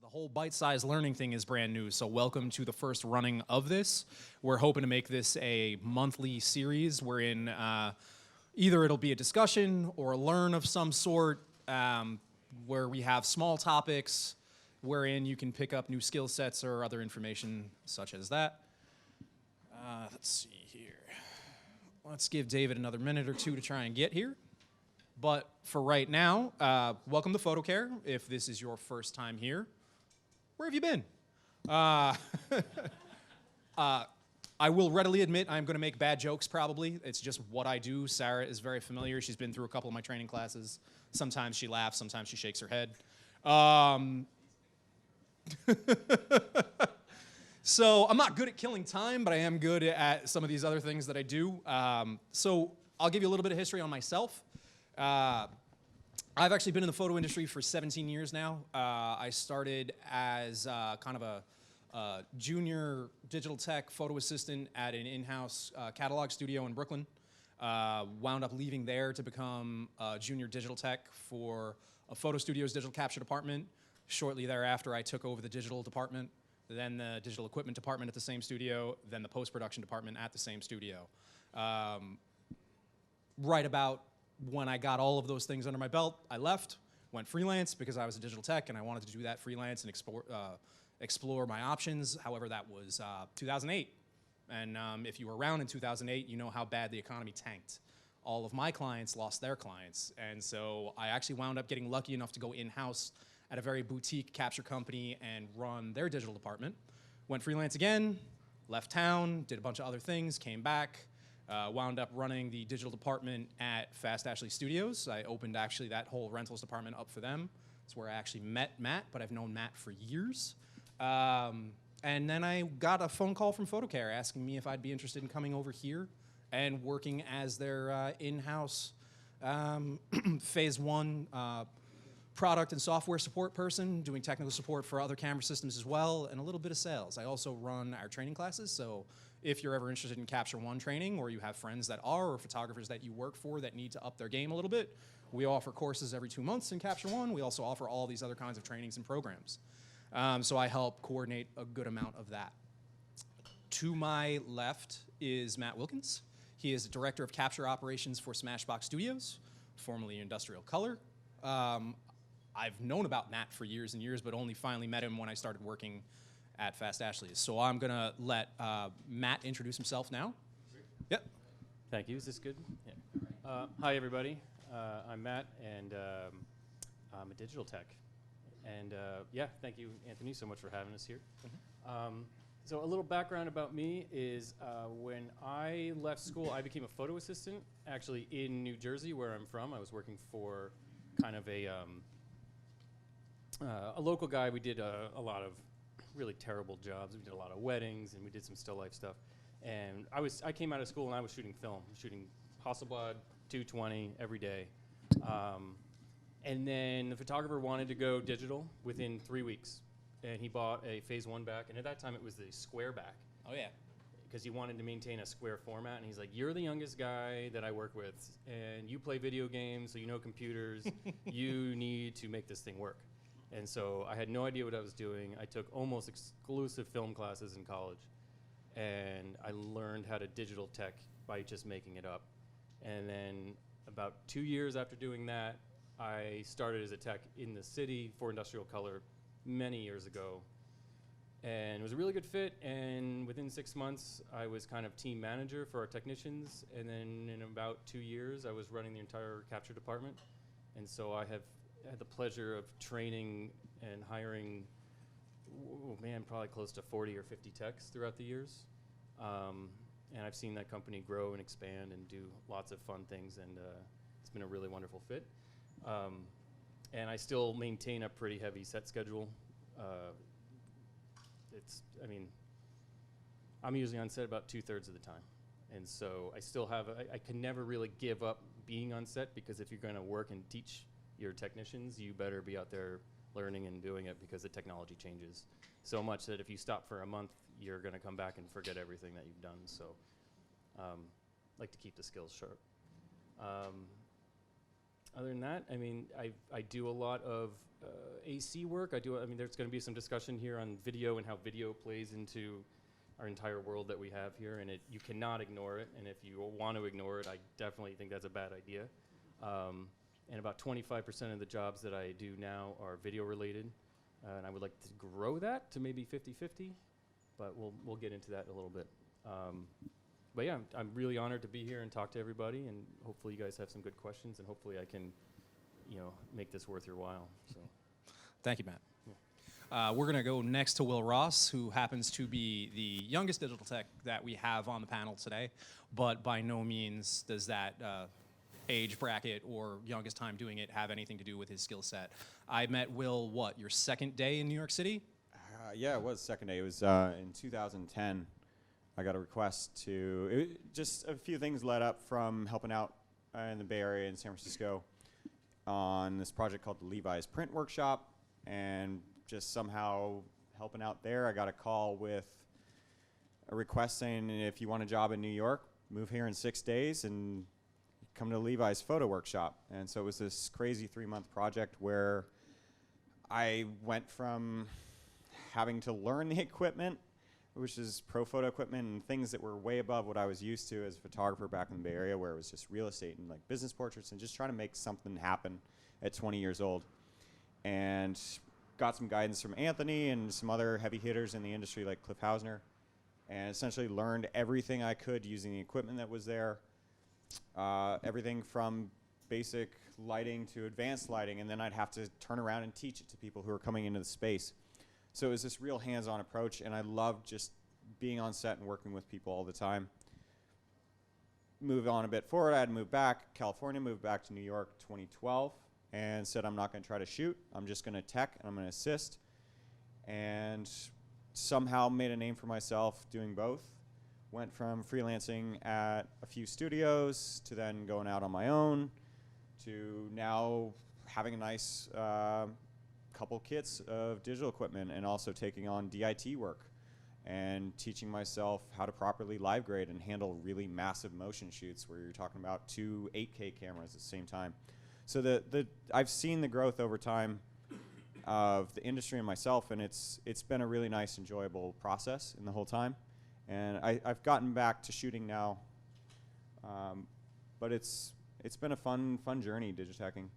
The whole bite-sized learning thing is brand new, so welcome to the first running of this. We're hoping to make this a monthly series wherein either it'll be a discussion or a learn of some sort, where we have small topics wherein you can pick up new skill sets or other information such as that. Let's see here. Let's give David another minute or two to try and get here. But for right now, welcome to Foto. If this is your first time here, where have you been? I will readily admit I'm going to make bad jokes probably. It's just what I do. Sarah is very familiar. She's been through a couple of my training classes. Sometimes she laughs, sometimes she shakes her head. So I'm not good at killing time, but I am good at some of these other things that I do. So I'll give you a little bit of history on myself. I've actually been in the photo industry for 17 years now. I started as kind of a junior digital tech photo assistant at an in-house catalog studio in Brooklyn. Wound up leaving there to become a junior digital tech for a photo studio's digital capture department. Shortly thereafter, I took over the digital department, then the digital equipment department at the same studio, then the post-production department at the same studio. Right about when I got all of those things under my belt, I left, went freelance because I was a digital tech and I wanted to do that freelance and explore my options. However, that was 2008. And if you were around in 2008, you know how bad the economy tanked. All of my clients lost their clients. And so I actually wound up getting lucky enough to go in-house at a very boutique capture company and run their digital department. Went freelance again, left town, did a bunch of other things, came back. Wound up running the digital department at Fast Ashley Studios. I opened actually that whole rentals department up for them. It's where I actually met Matt, but I've known Matt for years. And then I got a phone call from Foto asking me if I'd be interested in coming over here and working as their in-house phase one product and software support person, doing technical support for other camera systems as well, and a little bit of sales. I also run our training classes, so if you're ever interested in Capture One training, or you have friends that are, or photographers that you work for that need to up their game a little bit, we offer courses every 2 months in Capture One. We also offer all these other kinds of trainings and programs. So I help coordinate a good amount of that. To my left is Matt Willkens. He is the Director of Capture Operations for Smashbox Studios, formerly Industrial Color. I've known about Matt for years and years, but only finally met him when I started working at Fast Ashley's. So I'm going to let Matt introduce himself now. Yep. Thank you. Is this good? Yeah. Hi, everybody. I'm Matt, and I'm a digital tech. And yeah, thank you, Anthony, so much for having us here. Mm-hmm. So a little background about me is when I left school, I became a photo assistant, actually in New Jersey, where I'm from. I was working for kind of a local guy. We did a lot of really terrible jobs. We did a lot of weddings, and we did some still life stuff. And I came out of school and I was shooting film, shooting Hasselblad 220 every day. And then the photographer wanted to go digital within 3 weeks, and he bought a phase one back, and at that time it was the square back. Oh yeah. Because he wanted to maintain a square format, and he's like, "You're the youngest guy that I work with, and you play video games, so you know computers. You need to make this thing work." And so I had no idea what I was doing. I took almost exclusive film classes in college, and I learned how to digital tech by just making it up. And then about 2 years after doing that, I started as a tech in the city for Industrial Color many years ago. And it was a really good fit, and within 6 months, I was kind of team manager for our technicians, and then in about 2 years, I was running the entire capture department. And so I have had the pleasure of training and hiring, probably close to 40 or 50 techs throughout the years. And I've seen that company grow and expand and do lots of fun things, and it's been a really wonderful fit. And I still maintain a pretty heavy set schedule. I'm usually on set about 2/3 of the time. And so I still have, I can never really give up being on set, because if you're gonna work and teach your technicians, you better be out there learning and doing it, because the technology changes so much that if you stop for a month, you're gonna come back and forget everything that you've done. So like to keep the skills sharp. Other than that, I mean, I do a lot of AC work. I mean, there's going to be some discussion here on video and how video plays into our entire world that we have here, and you cannot ignore it. And if you want to ignore it, I definitely think that's a bad idea. And about 25% of the jobs that I do now are video related, and I would like to grow that to maybe 50-50, but we'll get into that in a little bit. But yeah, I'm really honored to be here and talk to everybody, and hopefully you guys have some good questions, and hopefully I can, make this worth your while. So, Thank you, Matt. We're going to go next to Will Ross, who happens to be the youngest digital tech that we have on the panel today, but by no means does that age bracket or youngest time doing it have anything to do with his skill set. I met Will, your second day in New York City? Yeah, it was second day. It was in 2010. I got a request just a few things led up from helping out in the Bay Area in San Francisco on this project called the Levi's Print Workshop, and just somehow helping out there, I got a call with a request saying, if you want a job in New York, move here in 6 days and come to Levi's Photo Workshop. And so it was this crazy 3-month project where I went from having to learn the equipment, which is pro photo equipment and things that were way above what I was used to as a photographer back in the Bay Area, where it was just real estate and like business portraits and just trying to make something happen at 20 years old. And got some guidance from Anthony and some other heavy hitters in the industry like Cliff Hausner, and essentially learned everything I could using the equipment that was there, everything from basic lighting to advanced lighting, and then I'd have to turn around and teach it to people who are coming into the space. So it was this real hands-on approach, and I loved just being on set and working with people all the time. Move on a bit forward, I had moved back, California, moved back to New York 2012, and said I'm not going to try to shoot, I'm just going to tech and I'm going to assist, and somehow made a name for myself doing both. Went from freelancing at a few studios to then going out on my own to now having a nice couple kits of digital equipment, and also taking on DIT work and teaching myself how to properly live grade and handle really massive motion shoots where you're talking about 2 8K cameras at the same time. So I've seen the growth over time of the industry and myself, and it's been a really nice, enjoyable process in the whole time. And I've gotten back to shooting now, but it's been a fun journey digiteching,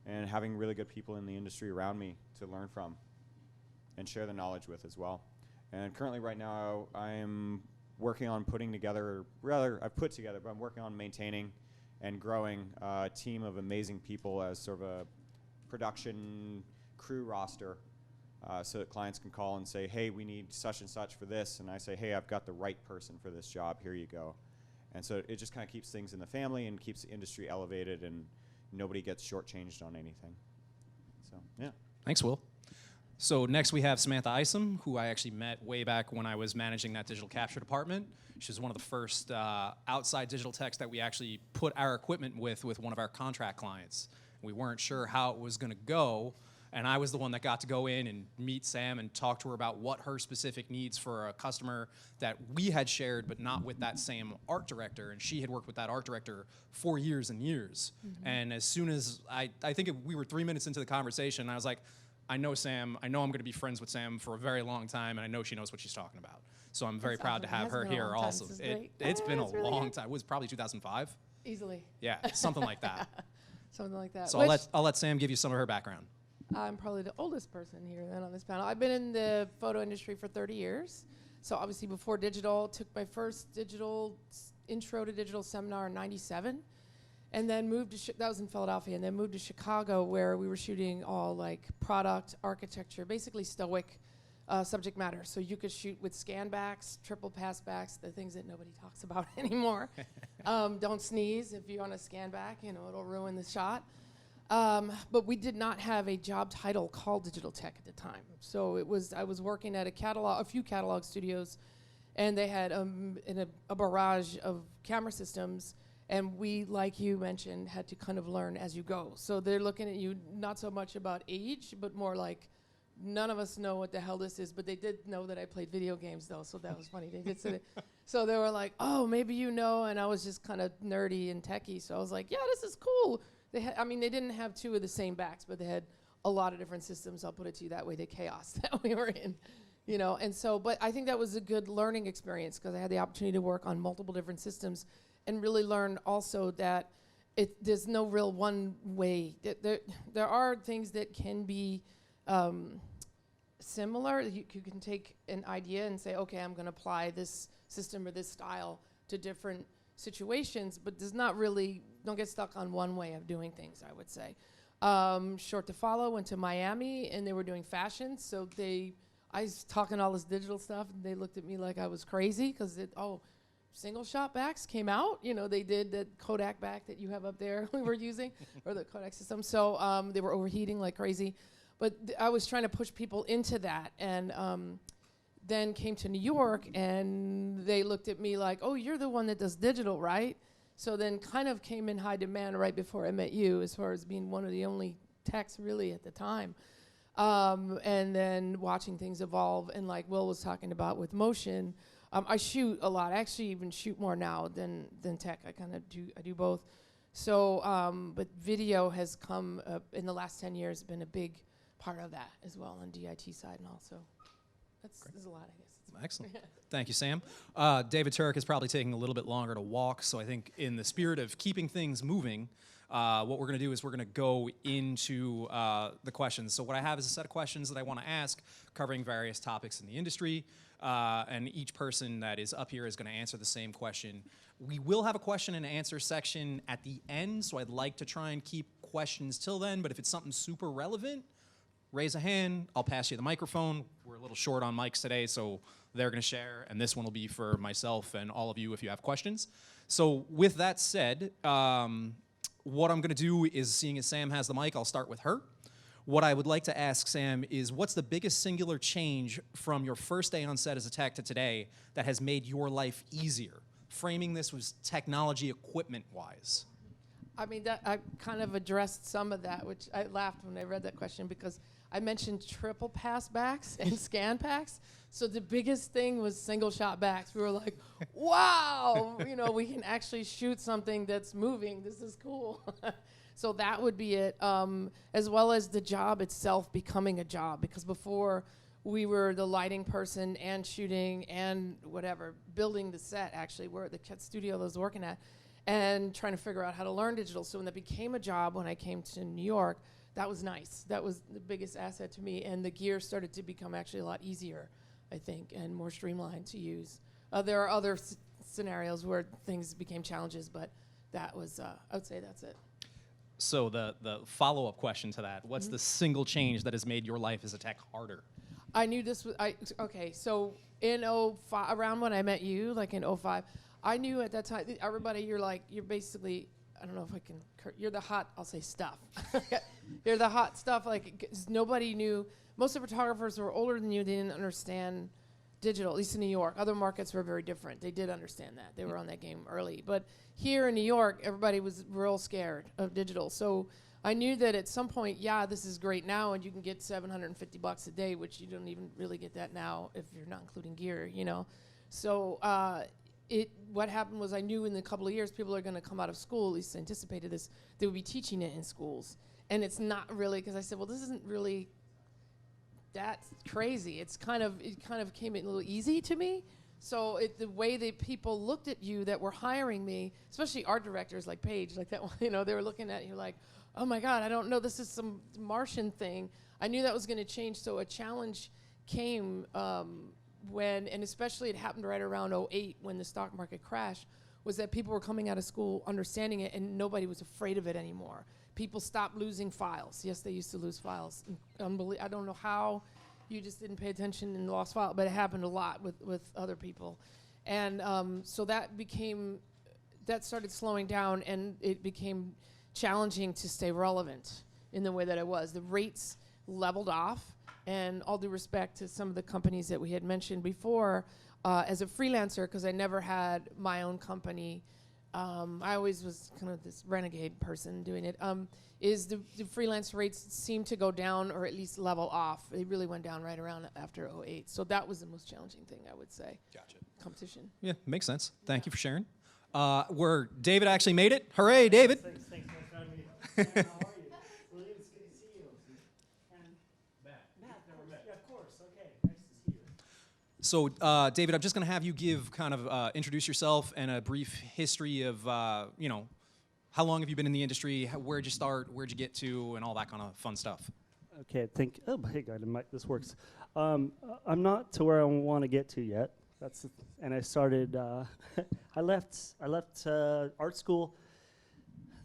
and having really good people in the industry around me to learn from and share the knowledge with as well. And currently right now I'm working on putting together, I've put together, but I'm working on maintaining and growing a team of amazing people as sort of a production crew roster, so that clients can call and say, hey, we need such and such for this, and I say, hey, I've got the right person for this job, here you go. And so it just kind of keeps things in the family and keeps the industry elevated, and nobody gets shortchanged on anything. So, yeah. Thanks, Will. So next we have Samantha Isom, who I actually met way back when I was managing that digital capture department. She's one of the first outside digital techs that we actually put our equipment with one of our contract clients. We weren't sure how it was going to go, and I was the one that got to go in and meet Sam and talk to her about what her specific needs for a customer that we had shared, but not with that same art director, and she had worked with that art director for years and years. Mm-hmm. And as soon as I think we were 3 minutes into the conversation, I was like, I know Sam, I know I'm going to be friends with Sam for a very long time, and I know she knows what she's talking about. So I'm very proud to have her here also. It's been a long time. It was probably 2005. Easily. Yeah, something like that. Something like that. So I'll let Sam give you some of her background. I'm probably the oldest person here then on this panel. I've been in the photo industry for 30 years. So obviously before digital, took my first intro to digital seminar in 97. And then moved to, that was in Philadelphia, and then moved to Chicago, where we were shooting all like product, architecture, basically stoic subject matter. So you could shoot with scan backs, triple pass backs, the things that nobody talks about anymore. Don't sneeze if you're on a scan back, it'll ruin the shot. But we did not have a job title called digital tech at the time. So I was working at a few catalog studios, and they had a barrage of camera systems. And we, like you mentioned, had to kind of learn as you go. So they're looking at you not so much about age, but more like, none of us know what the hell this is, but they did know that I played video games, though, so that was funny. They did say that. So they were like, oh, maybe you know, and I was just kind of nerdy and techie, so I was like, yeah, this is cool. They didn't have two of the same backs, but they had a lot of different systems. I'll put it to you that way, the chaos that we were in, you know. And so, but I think that was a good learning experience because I had the opportunity to work on multiple different systems and really learn also that there's no real one way. There are things that can be similar. You can take an idea and say, okay, I'm going to apply this system or this style to different situations, but don't get stuck on one way of doing things, I would say. Short to Follow went to Miami, and they were doing fashion, so I was talking all this digital stuff, and they looked at me like I was crazy, because single shot backs came out. You know, they did that Kodak back that you have up there we were using, or the Kodak system, so they were overheating like crazy. But I was trying to push people into that, and then came to New York, and they looked at me like, oh, you're the one that does digital, right? So then kind of came in high demand right before I met you, as far as being one of the only techs really at the time. And then watching things evolve, and like Will was talking about with motion, I shoot a lot. I actually even shoot more now than tech. I do both. So, but video has come in the last 10 years, been a big part of that as well on DIT side, and also there's a lot, I guess. Excellent. Thank you, Sam. David Turek is probably taking a little bit longer to walk, so I think in the spirit of keeping things moving, what we're going to do is we're going to go into the questions. So what I have is a set of questions that I want to ask, covering various topics in the industry, and each person that is up here is going to answer the same question. We will have a question and answer section at the end, so I'd like to try and keep questions till then, but if it's something super relevant, raise a hand, I'll pass you the microphone. We're a little short on mics today, so they're going to share, and this one will be for myself and all of you if you have questions. So with that said, what I'm going to do is, seeing as Sam has the mic, I'll start with her. What I would like to ask Sam is, what's the biggest singular change from your first day on set as a tech to today that has made your life easier? Framing this was technology equipment-wise. I mean, I kind of addressed some of that, which I laughed when I read that question, because I mentioned triple pass backs and scan packs. So the biggest thing was single shot backs. We were like, wow, you know, we can actually shoot something that's moving. This is cool. So that would be it, as well as the job itself becoming a job, because before we were the lighting person and shooting and whatever, building the set, actually, where the studio I was working at, and trying to figure out how to learn digital. So when that became a job, when I came to New York, that was nice. That was the biggest asset to me, and the gear started to become actually a lot easier, I think, and more streamlined to use. There are other scenarios where things became challenges, but that was, I would say that's it. So the follow-up question to that, what's the single change that has made your life as a tech harder? I knew this was, okay, so in 05, around when I met you, like in 05, I knew at that time, everybody, you're basically, I don't know if I can, you're the hot, I'll say stuff. You're the hot stuff, like, 'cause nobody knew. Most of the photographers who were older than you, they didn't understand digital, at least in New York. Other markets were very different. They did understand that. They were on that game early. But here in New York, everybody was real scared of digital. So I knew that at some point, yeah, this is great now, and you can get $750 a day, which you don't even really get that now if you're not including gear, you know. So what happened was, I knew in a couple of years people are going to come out of school, at least anticipated this, they would be teaching it in schools. And it's not really, because I said, well, this isn't really that crazy. It kind of came in a little easy to me. So the way that people looked at you that were hiring me, especially art directors like Paige, like that one, you know, they were looking at you like, oh my God, I don't know, this is some Martian thing. I knew that was going to change, so a challenge came when, and especially it happened right around 08 when the stock market crashed, was that people were coming out of school understanding it, and nobody was afraid of it anymore. People stopped losing files. Yes, they used to lose files. I don't know how you just didn't pay attention and lost files, but it happened a lot with other people. And so that started slowing down, and it became challenging to stay relevant in the way that it was. The rates leveled off, and all due respect to some of the companies that we had mentioned before, as a freelancer, because I never had my own company, I always was kind of this renegade person doing it. Is the freelance rates seem to go down or at least level off. It really went down right around after '08. So that was the most challenging thing, I would say. Gotcha. Competition. Yeah, makes sense. Thank you for sharing. Where David actually made it. Hooray, David. Thanks for having me. How are you? William, it's good to see you. And Matt, never met. Yeah, of course. Okay, nice to see you. So, David, I'm just going to have you give kind of introduce yourself and a brief history of, how long have you been in the industry? Where'd you start? Where'd you get to? And all that kind of fun stuff. Okay, hey, God, this works. I'm not to where I want to get to yet. And I started. I left art school,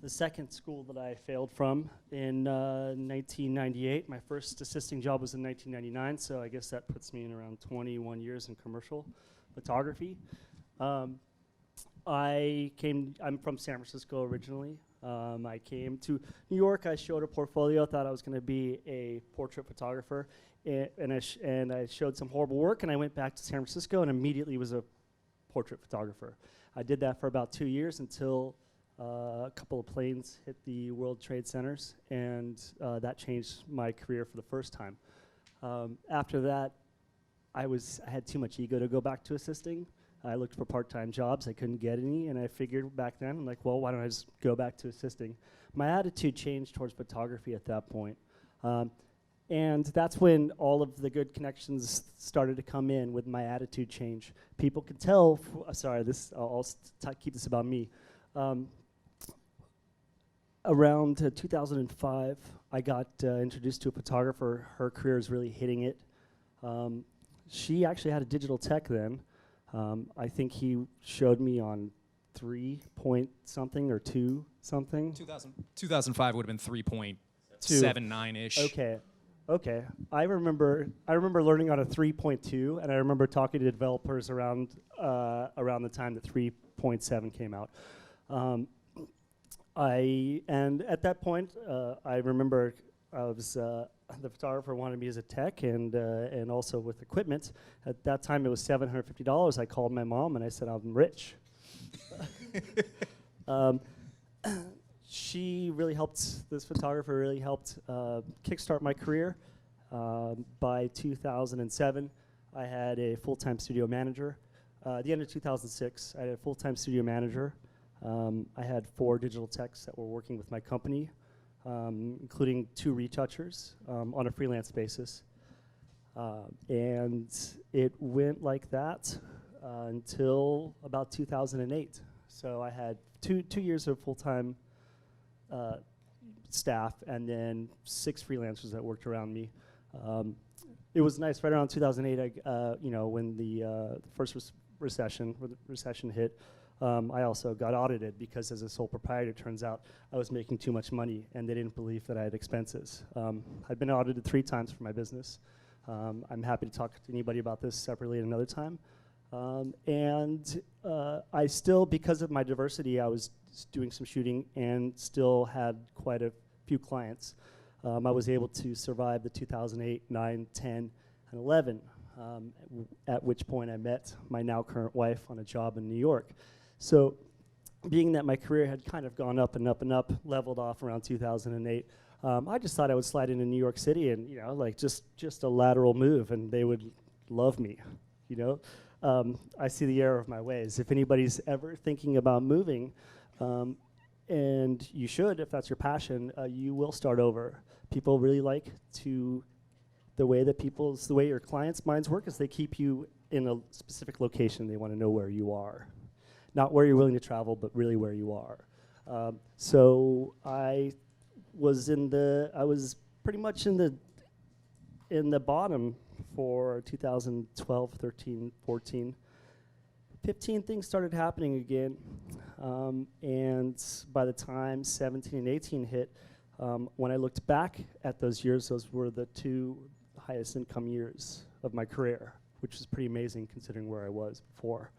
the second school that I failed from, in 1998. My first assisting job was in 1999, so I guess that puts me in around 21 years in commercial photography. I'm from San Francisco originally. I came to New York. I showed a portfolio. Thought I was going to be a portrait photographer, and I showed some horrible work. And I went back to San Francisco and immediately was a portrait photographer. I did that for about 2 years until a couple of planes hit the World Trade Centers, and that changed my career for the first time. After that, I had too much ego to go back to assisting. I looked for part-time jobs. I couldn't get any, and I figured back then, I'm like, well, why don't I just go back to assisting? My attitude changed towards photography at that point. And that's when all of the good connections started to come in with my attitude change. People could tell, I'll keep this about me. Around 2005, I got introduced to a photographer. Her career is really hitting it. She actually had a digital tech then. I think he showed me on 3 point something or 2 something. 2005 would have been 3.79-ish. Okay. I remember learning on a 3.2, and I remember talking to developers around the time that 3.7 came out. And at that point, I remember the photographer wanted me as a tech and also with equipment. At that time, it was $750. I called my mom and I said, I'm rich. This photographer really helped kickstart my career. By 2007, I had a full-time studio manager. At the end of 2006, I had a full-time studio manager. I had 4 digital techs that were working with my company, including 2 retouchers on a freelance basis. And it went like that until about 2008. So I had two years of full-time staff and then 6 freelancers that worked around me. It was nice. Right around 2008, when the first recession hit, I also got audited because as a sole proprietor, it turns out I was making too much money and they didn't believe that I had expenses. I've been audited 3 times for my business. I'm happy to talk to anybody about this separately at another time. I still, because of my diversity, I was doing some shooting and still had quite a few clients. I was able to survive the 2008, 9, 10, and 11, at which point I met my now current wife on a job in New York. So being that my career had kind of gone up and up and up, leveled off around 2008, I just thought I would slide into New York City and, just a lateral move and they would love me, I see the error of my ways. If anybody's ever thinking about moving, and you should, if that's your passion, you will start over. People really like the way your clients' minds work is they keep you in a specific location. They want to know where you are. Not where you're willing to travel, but really where you are. So I was pretty much in the bottom for 2012, 13, 14. 15, things started happening again. And by the time 17 and 18 hit, when I looked back at those years, those were the 2 highest income years of my career, which is pretty amazing considering where I was before.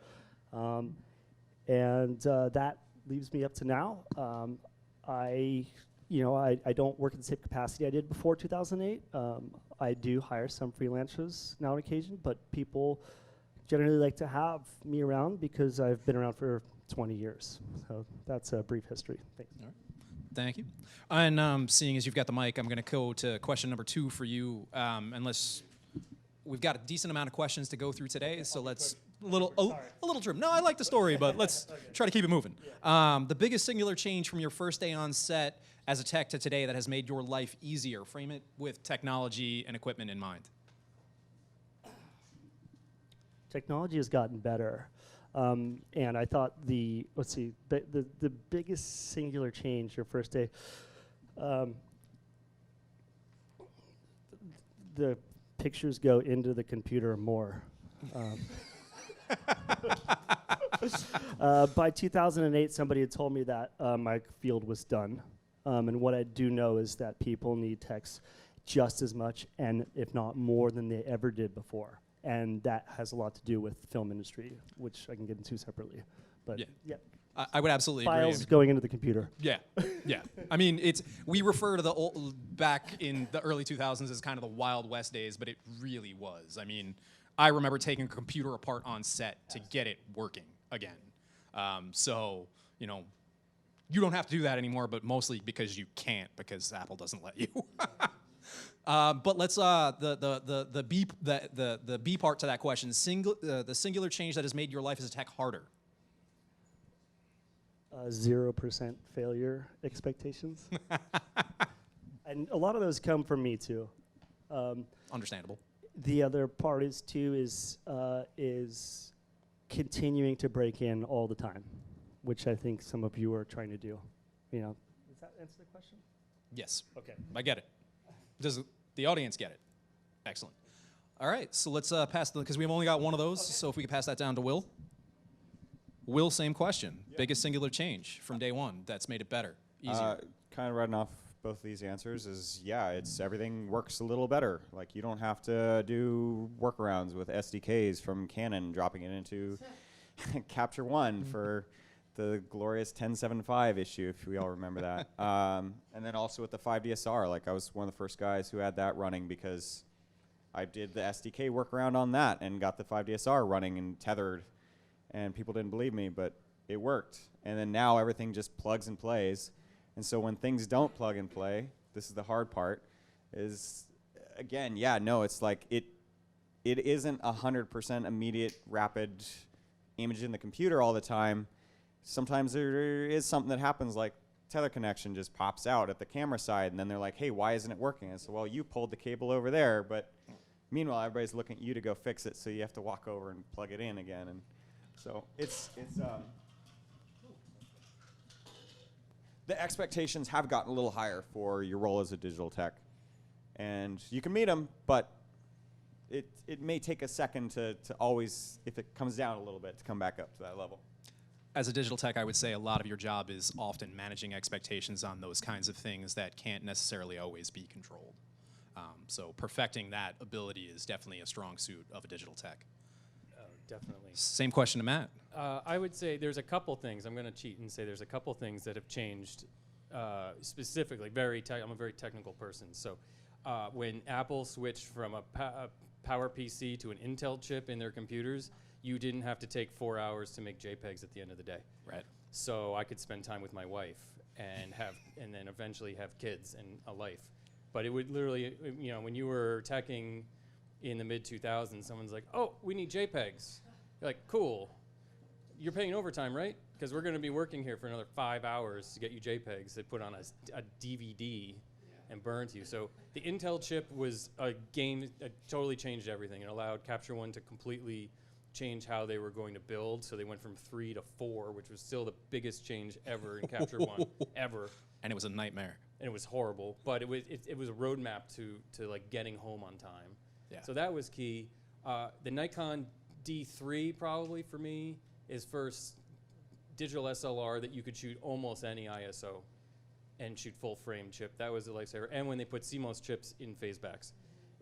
That leaves me up to now. I don't work in the same capacity I did before 2008. I do hire some freelancers now on occasion, but people generally like to have me around because I've been around for 20 years. So that's a brief history. Thanks. Thank you. And seeing as you've got the mic, I'm going to go to question number 2 for you, unless we've got a decent amount of questions to go through today, so let's a little trim. No, I like the story, but let's try to keep it moving. The biggest singular change from your first day on set as a tech to today that has made your life easier. Frame it with technology and equipment in mind. Technology has gotten better. And I thought the biggest singular change your first day, the pictures go into the computer more. By 2008, somebody had told me that my field was done. And what I do know is that people need techs just as much, and if not more, than they ever did before. And that has a lot to do with the film industry, which I can get into separately. But yeah. I would absolutely agree. Files going into the computer. Yeah, yeah. I mean, we refer to the old, back in the early 2000s as kind of the Wild West days, but it really was. I mean, I remember taking a computer apart on set to get it working again. So, you know, you don't have to do that anymore, but mostly because you can't, because Apple doesn't let you. But let's the B part to that question. The singular change that has made your life as a tech harder. 0% failure expectations. And a lot of those come from me too. Understandable. The other part is continuing to break in all the time, which I think some of you are trying to do. You know, does that answer the question? Yes. Okay. I get it. Does the audience get it? Excellent. All right, so let's pass because we've only got one of those. Okay. So if we could pass that down to Will. Will, same question. Yep. Biggest singular change from day one that's made it better, easier. Kind of running off both of these answers is, it's everything works a little better. Like, you don't have to do workarounds with SDKs from Canon, dropping it into Capture One for the glorious 10.7.5 issue, if we all remember that. And then also with the 5DSR, like I was one of the first guys who had that running because I did the SDK workaround on that and got the 5DSR running and tethered, and people didn't believe me, but it worked. And then now everything just plugs and plays. And so when things don't plug and play, this is the hard part, is, again, it's like it isn't 100% immediate, rapid image in the computer all the time. Sometimes there is something that happens, like tether connection just pops out at the camera side, and then they're like, hey, why isn't it working? And so, well, you pulled the cable over there, but meanwhile, everybody's looking at you to go fix it, so you have to walk over and plug it in again. And so the expectations have gotten a little higher for your role as a digital tech. And you can meet them, but it may take a second to always, if it comes down a little bit, to come back up to that level. As a digital tech, I would say a lot of your job is often managing expectations on those kinds of things that can't necessarily always be controlled. So perfecting that ability is definitely a strong suit of a digital tech. Definitely. Same question to Matt. I would say there's a couple things. I'm going to cheat and say there's a couple things that have changed specifically. I'm a very technical person. So when Apple switched from a Power PC to an Intel chip in their computers, you didn't have to take 4 hours to make JPEGs at the end of the day. Right. So I could spend time with my wife and then eventually have kids and a life. But it would literally, when you were teching in the mid-2000s, someone's like, oh, we need JPEGs. You're like, cool. You're paying overtime, right? Because we're going to be working here for another 5 hours to get you JPEGs that put on a DVD and burn to you. So the Intel chip was a game that totally changed everything. It allowed Capture One to completely change how they were going to build. So they went from 3 to 4, which was still the biggest change ever in Capture One, ever. And it was a nightmare. And it was horrible, but it was a roadmap to like getting home on time. Yeah. So that was key. The Nikon D3 probably for me is first digital SLR that you could shoot almost any ISO and shoot full frame chip. That was a lifesaver. And when they put CMOS chips in phase backs.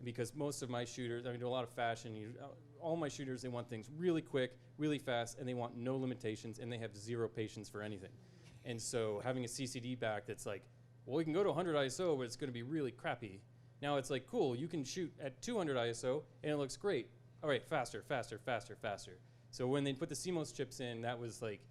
Because most of my shooters, I do a lot of fashion, all my shooters, they want things really quick, really fast, and they want no limitations, and they have zero patience for anything. And so having a CCD back that's like, well, we can go to 100 ISO, but it's going to be really crappy. Now it's like, cool, you can shoot at 200 ISO, and it looks great. All right, faster, faster, faster, faster. So when they put the CMOS chips in, that was like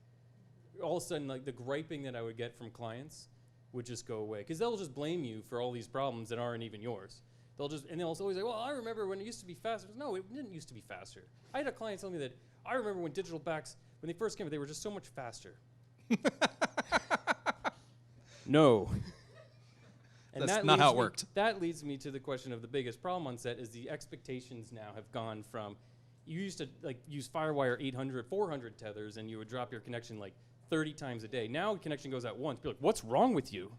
all of a sudden, like the griping that I would get from clients would just go away, because they'll just blame you for all these problems that aren't even yours. They'll always say, well, I remember when it used to be faster. No, it didn't used to be faster. I had a client tell me that I remember when digital backs, when they first came, they were just so much faster. No. And That's not how it worked. That leads me to the question of the biggest problem on set is the expectations now have gone from, you used to like use Firewire 800, 400 tethers, and you would drop your connection like 30 times a day. Now connection goes out once. Be like, what's wrong with you?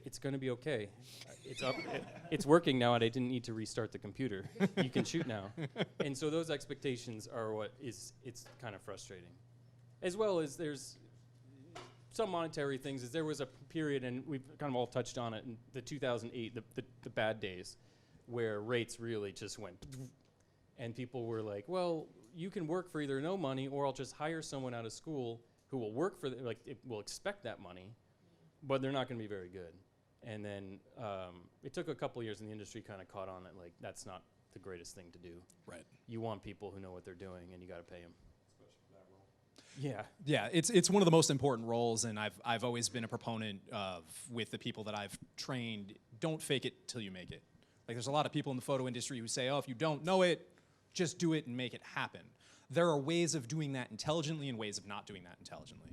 It's going to be okay. It's up. It's working now, and I didn't need to restart the computer. You can shoot now. And so those expectations are what it's kind of frustrating. As well as there's some monetary things. Is there was a period, and we've kind of all touched on it, in the 2008, the bad days, where rates really just went, and people were like, well, you can work for either no money, or I'll just hire someone out of school who will work for, will expect that money, but they're not going to be very good. And then it took a couple years, and the industry kind of caught on that, like, that's not the greatest thing to do. Right. You want people who know what they're doing, and you got to pay them. Yeah. Yeah, it's one of the most important roles, and I've always been a proponent of, with the people that I've trained, don't fake it till you make it. Like, there's a lot of people in the photo industry who say, oh, if you don't know it, just do it and make it happen. There are ways of doing that intelligently and ways of not doing that intelligently.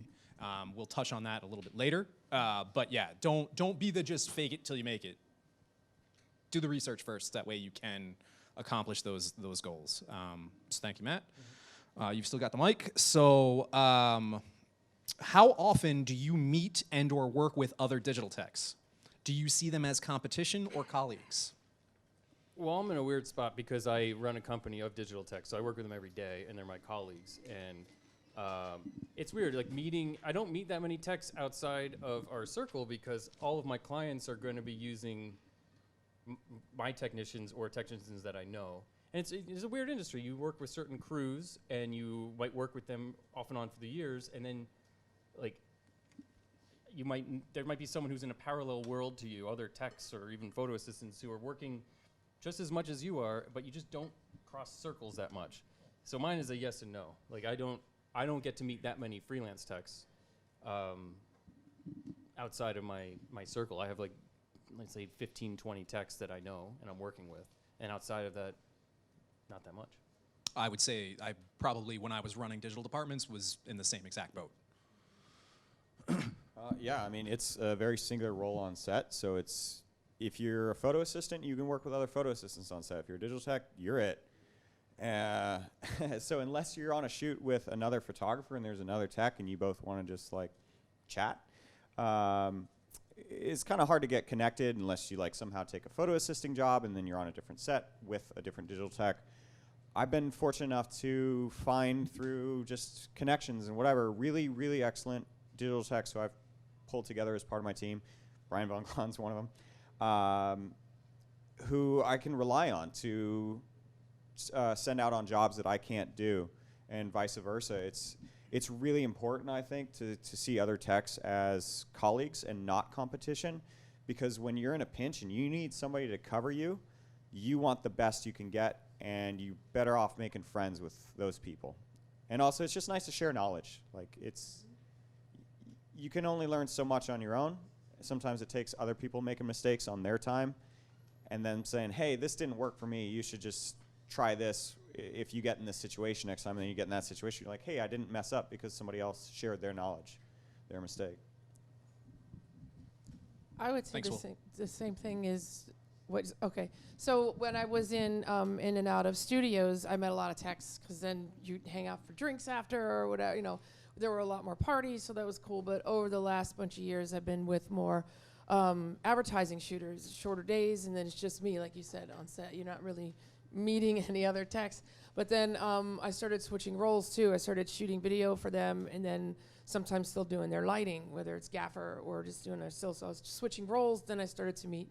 We'll touch on that a little bit later, but yeah, don't be the just fake it till you make it. Do the research first. That way you can accomplish those goals. So thank you, Matt. You've still got the mic. So how often do you meet and or work with other digital techs? Do you see them as competition or colleagues? Well, I'm in a weird spot because I run a company of digital tech, so I work with them every day, and they're my colleagues. And it's weird, like I don't meet that many techs outside of our circle because all of my clients are going to be using my technicians or technicians that I know. And it's a weird industry. You work with certain crews, and you might work with them off and on for the years, and then, like, there might be someone who's in a parallel world to you, other techs or even photo assistants who are working just as much as you are, but you just don't cross circles that much. So mine is a yes and no. Like, I don't get to meet that many freelance techs outside of my circle. I have, like, let's say 15, 20 techs that I know and I'm working with, and outside of that, not that much. I would say I probably, when I was running digital departments, was in the same exact boat. Yeah, I mean, it's a very singular role on set. So it's, if you're a photo assistant, you can work with other photo assistants on set. If you're a digital tech, you're it. So unless you're on a shoot with another photographer and there's another tech and you both want to just like chat, it's kind of hard to get connected unless you like somehow take a photo assisting job and then you're on a different set with a different digital tech. I've been fortunate enough to find through just connections and whatever really, really excellent digital techs who I've pulled together as part of my team. Brian Von Klon's one of them, who I can rely on to send out on jobs that I can't do, and vice versa. It's really important, I think, to see other techs as colleagues and not competition, because when you're in a pinch and you need somebody to cover you, you want the best you can get, and you're better off making friends with those people. And also, it's just nice to share knowledge. Like, you can only learn so much on your own. Sometimes it takes other people making mistakes on their time and then saying, hey, this didn't work for me. You should just try this. If you get in this situation next time and then you get in that situation, you're like, hey, I didn't mess up because somebody else shared their knowledge, their mistake. I would say Thanks, the same thing is okay. So when I was in and out of studios, I met a lot of techs because then you'd hang out for drinks after or whatever. You know, there were a lot more parties, so that was cool. But over the last bunch of years, I've been with more advertising shooters, shorter days, and then it's just me, like you said, on set. You're not really meeting any other techs. But then I started switching roles too. I started shooting video for them, and then sometimes still doing their lighting, whether it's gaffer or just doing their still. So I was switching roles. Then I started to meet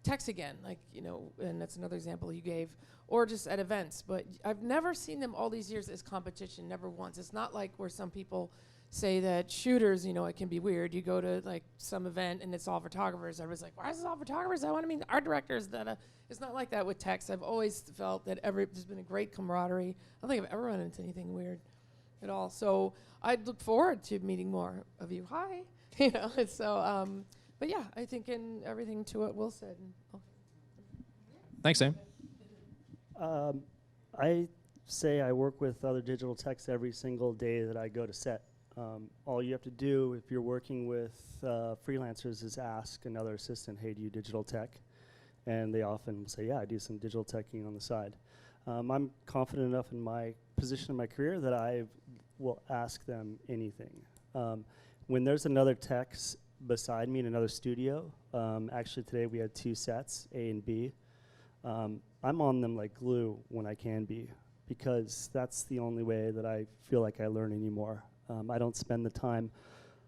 techs again, like, you know, and that's another example you gave, or just at events. But I've never seen them all these years as competition, never once. It's not like where some people say that shooters, you know, it can be weird. You go to like some event and it's all photographers. Everybody's like, why is this all photographers? I want to meet art directors. It's not like that with techs. I've always felt that there's been a great camaraderie. I don't think I've ever run into anything weird. at all. So I'd look forward to meeting more of you. Hi. And so, but yeah, I think in everything to what Will said. Thanks, Sam. I say I work with other digital techs every single day that I go to set. All you have to do if you're working with freelancers is ask another assistant, hey, do you digital tech? And they often will say, yeah, I do some digital teching on the side. I'm confident enough in my position in my career that I will ask them anything. When there's another tech beside me in another studio, actually today we had 2 sets, A and B. I'm on them like glue when I can be, because that's the only way that I feel like I learn anymore. I don't spend the time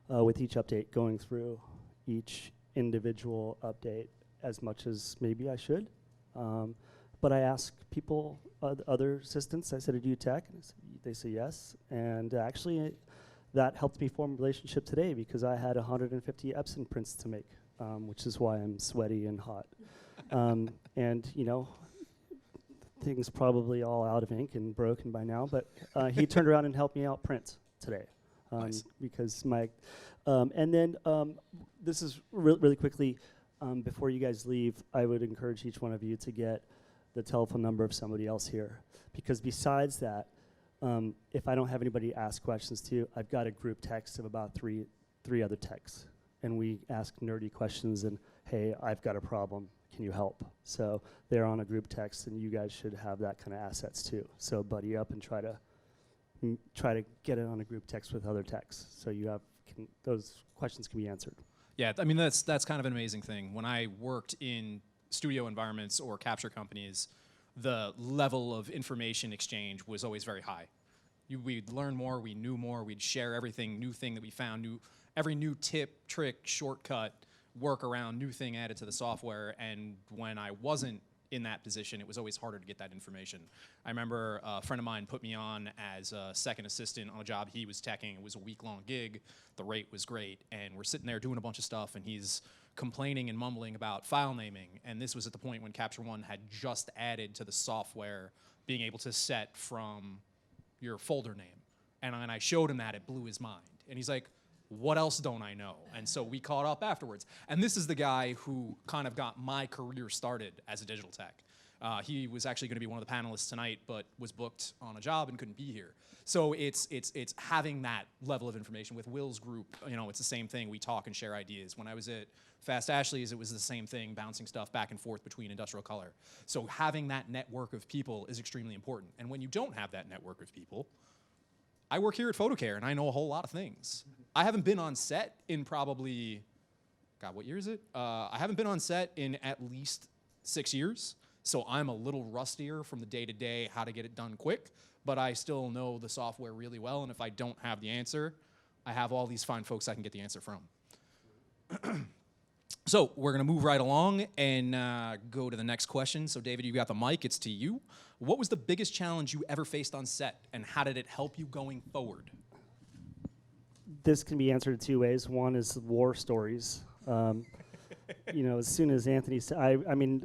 with each update going through each individual update as much as maybe I should. But I ask people, other assistants, I said, do you tech? And they say yes. And actually, that helped me form a relationship today because I had 150 Epson prints to make, which is why I'm sweaty and hot. And, you know, things probably all out of ink and broken by now, but he turned around and helped me out print today. Nice. Because my, and then this is really quickly, before you guys leave, I would encourage each one of you to get the telephone number of somebody else here. Because besides that, if I don't have anybody to ask questions to, I've got a group text of about three other techs. And we ask nerdy questions and, hey, I've got a problem, can you help? So they're on a group text and you guys should have that kind of assets too. So buddy up and try to get it on a group text with other techs. So you have, those questions can be answered. Yeah, I mean, that's kind of an amazing thing. When I worked in studio environments or capture companies, the level of information exchange was always very high. We'd learn more, we knew more, we'd share everything, new thing that we found, every new tip, trick, shortcut, workaround, new thing added to the software. And when I wasn't in that position, it was always harder to get that information. I remember a friend of mine put me on as a second assistant on a job he was teching. It was a week-long gig. The rate was great. And we're sitting there doing a bunch of stuff, and he's complaining and mumbling about file naming. And this was at the point when Capture One had just added to the software being able to set from your folder name. And when I showed him that, it blew his mind. And he's like, what else don't I know? And so we caught up afterwards. And this is the guy who kind of got my career started as a digital tech. He was actually going to be one of the panelists tonight, but was booked on a job and couldn't be here. So it's having that level of information. With Will's group, you know, it's the same thing. We talk and share ideas. When I was at Fast Ashley's, it was the same thing, bouncing stuff back and forth between Industrial Color. So having that network of people is extremely important. And when you don't have that network of people, I work here at PhotoCare, and I know a whole lot of things. I haven't been on set in probably, God, what year is it? I haven't been on set in at least 6 years, so I'm a little rustier from the day-to-day, how to get it done quick, but I still know the software really well, and if I don't have the answer, I have all these fine folks I can get the answer from. So we're going to move right along and go to the next question. So David, you got the mic. It's to you. What was the biggest challenge you ever faced on set, and how did it help you going forward? This can be answered 2 ways. One is war stories. You know, as soon as Anthony said, I mean,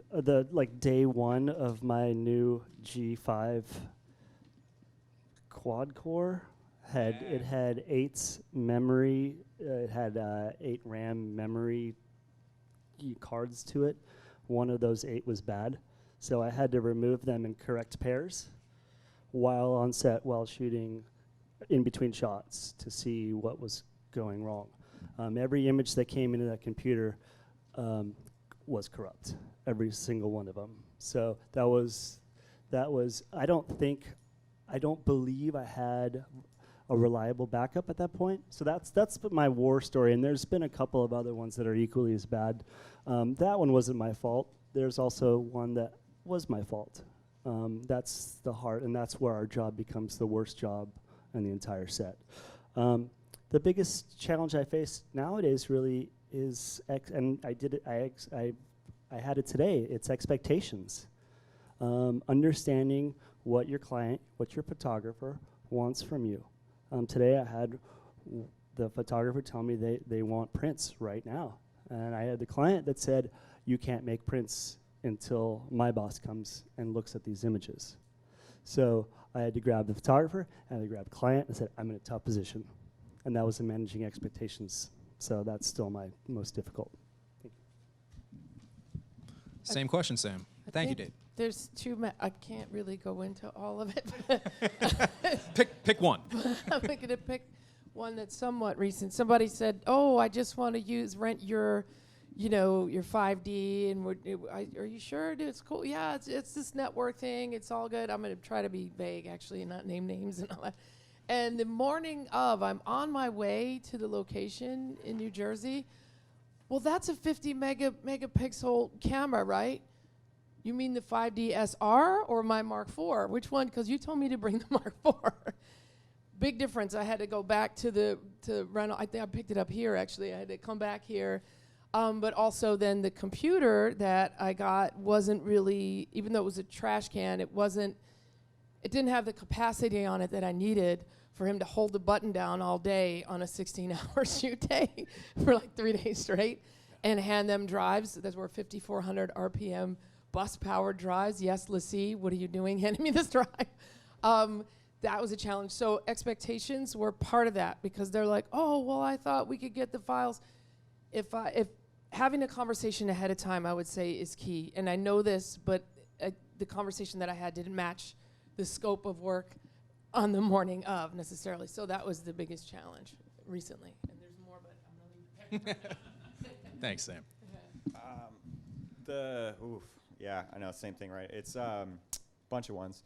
day one of my new G5 quad core it had 8 memory. It had 8 RAM memory cards to it. One of those 8 was bad, so I had to remove them in correct pairs while on set, while shooting in between shots to see what was going wrong. Every image that came into that computer was corrupt, every single one of them. So that was I don't believe I had a reliable backup at that point. So that's my war story, and there's been a couple of other ones that are equally as bad. That one wasn't my fault. There's also one that was my fault. That's the heart, and that's where our job becomes the worst job in the entire set. The biggest challenge I face nowadays really is, and I had it today, it's expectations. Understanding what your client, what your photographer wants from you. Today I had the photographer tell me they want prints right now. And I had the client that said, you can't make prints until my boss comes and looks at these images. So I had to grab the photographer, and I had to grab the client, and said, I'm in a tough position. And that was in managing expectations. So that's still my most difficult. Same question, Sam. I Thank you, think Dave. There's I can't really go into all of it. Pick one. I'm going to pick one that's somewhat recent. Somebody said, "Oh, I just want to rent your, your 5D." And are you sure, dude? It's cool. Yeah, it's this network thing. It's all good. I'm going to try to be vague, actually, and not name names and all that. And the morning of, I'm on my way to the location in New Jersey. Well, that's a 50 megapixel camera, right? You mean the 5D SR or my Mark IV? Which one? Because you told me to bring the Mark IV. Big difference. I had to go back to rental. I think I picked it up here, actually. I had to come back here. But also then the computer that I got wasn't really, even though it was a trash can, it didn't have the capacity on it that I needed for him to hold the button down all day on a 16-hour shoot day for like 3 days straight and hand them drives that were 5,400 RPM bus-powered drives. Yes, Lassie, what are you doing handing me this drive? That was a challenge. So expectations were part of that because they're like, oh, well, I thought we could get the files. If having a conversation ahead of time, I would say, is key. And I know this, but the conversation that I had didn't match the scope of work on the morning of necessarily. So that was the biggest challenge recently. And there's more, but I'm going to leave it. Thanks, Sam. Yeah, I know, same thing, right? It's bunch of ones.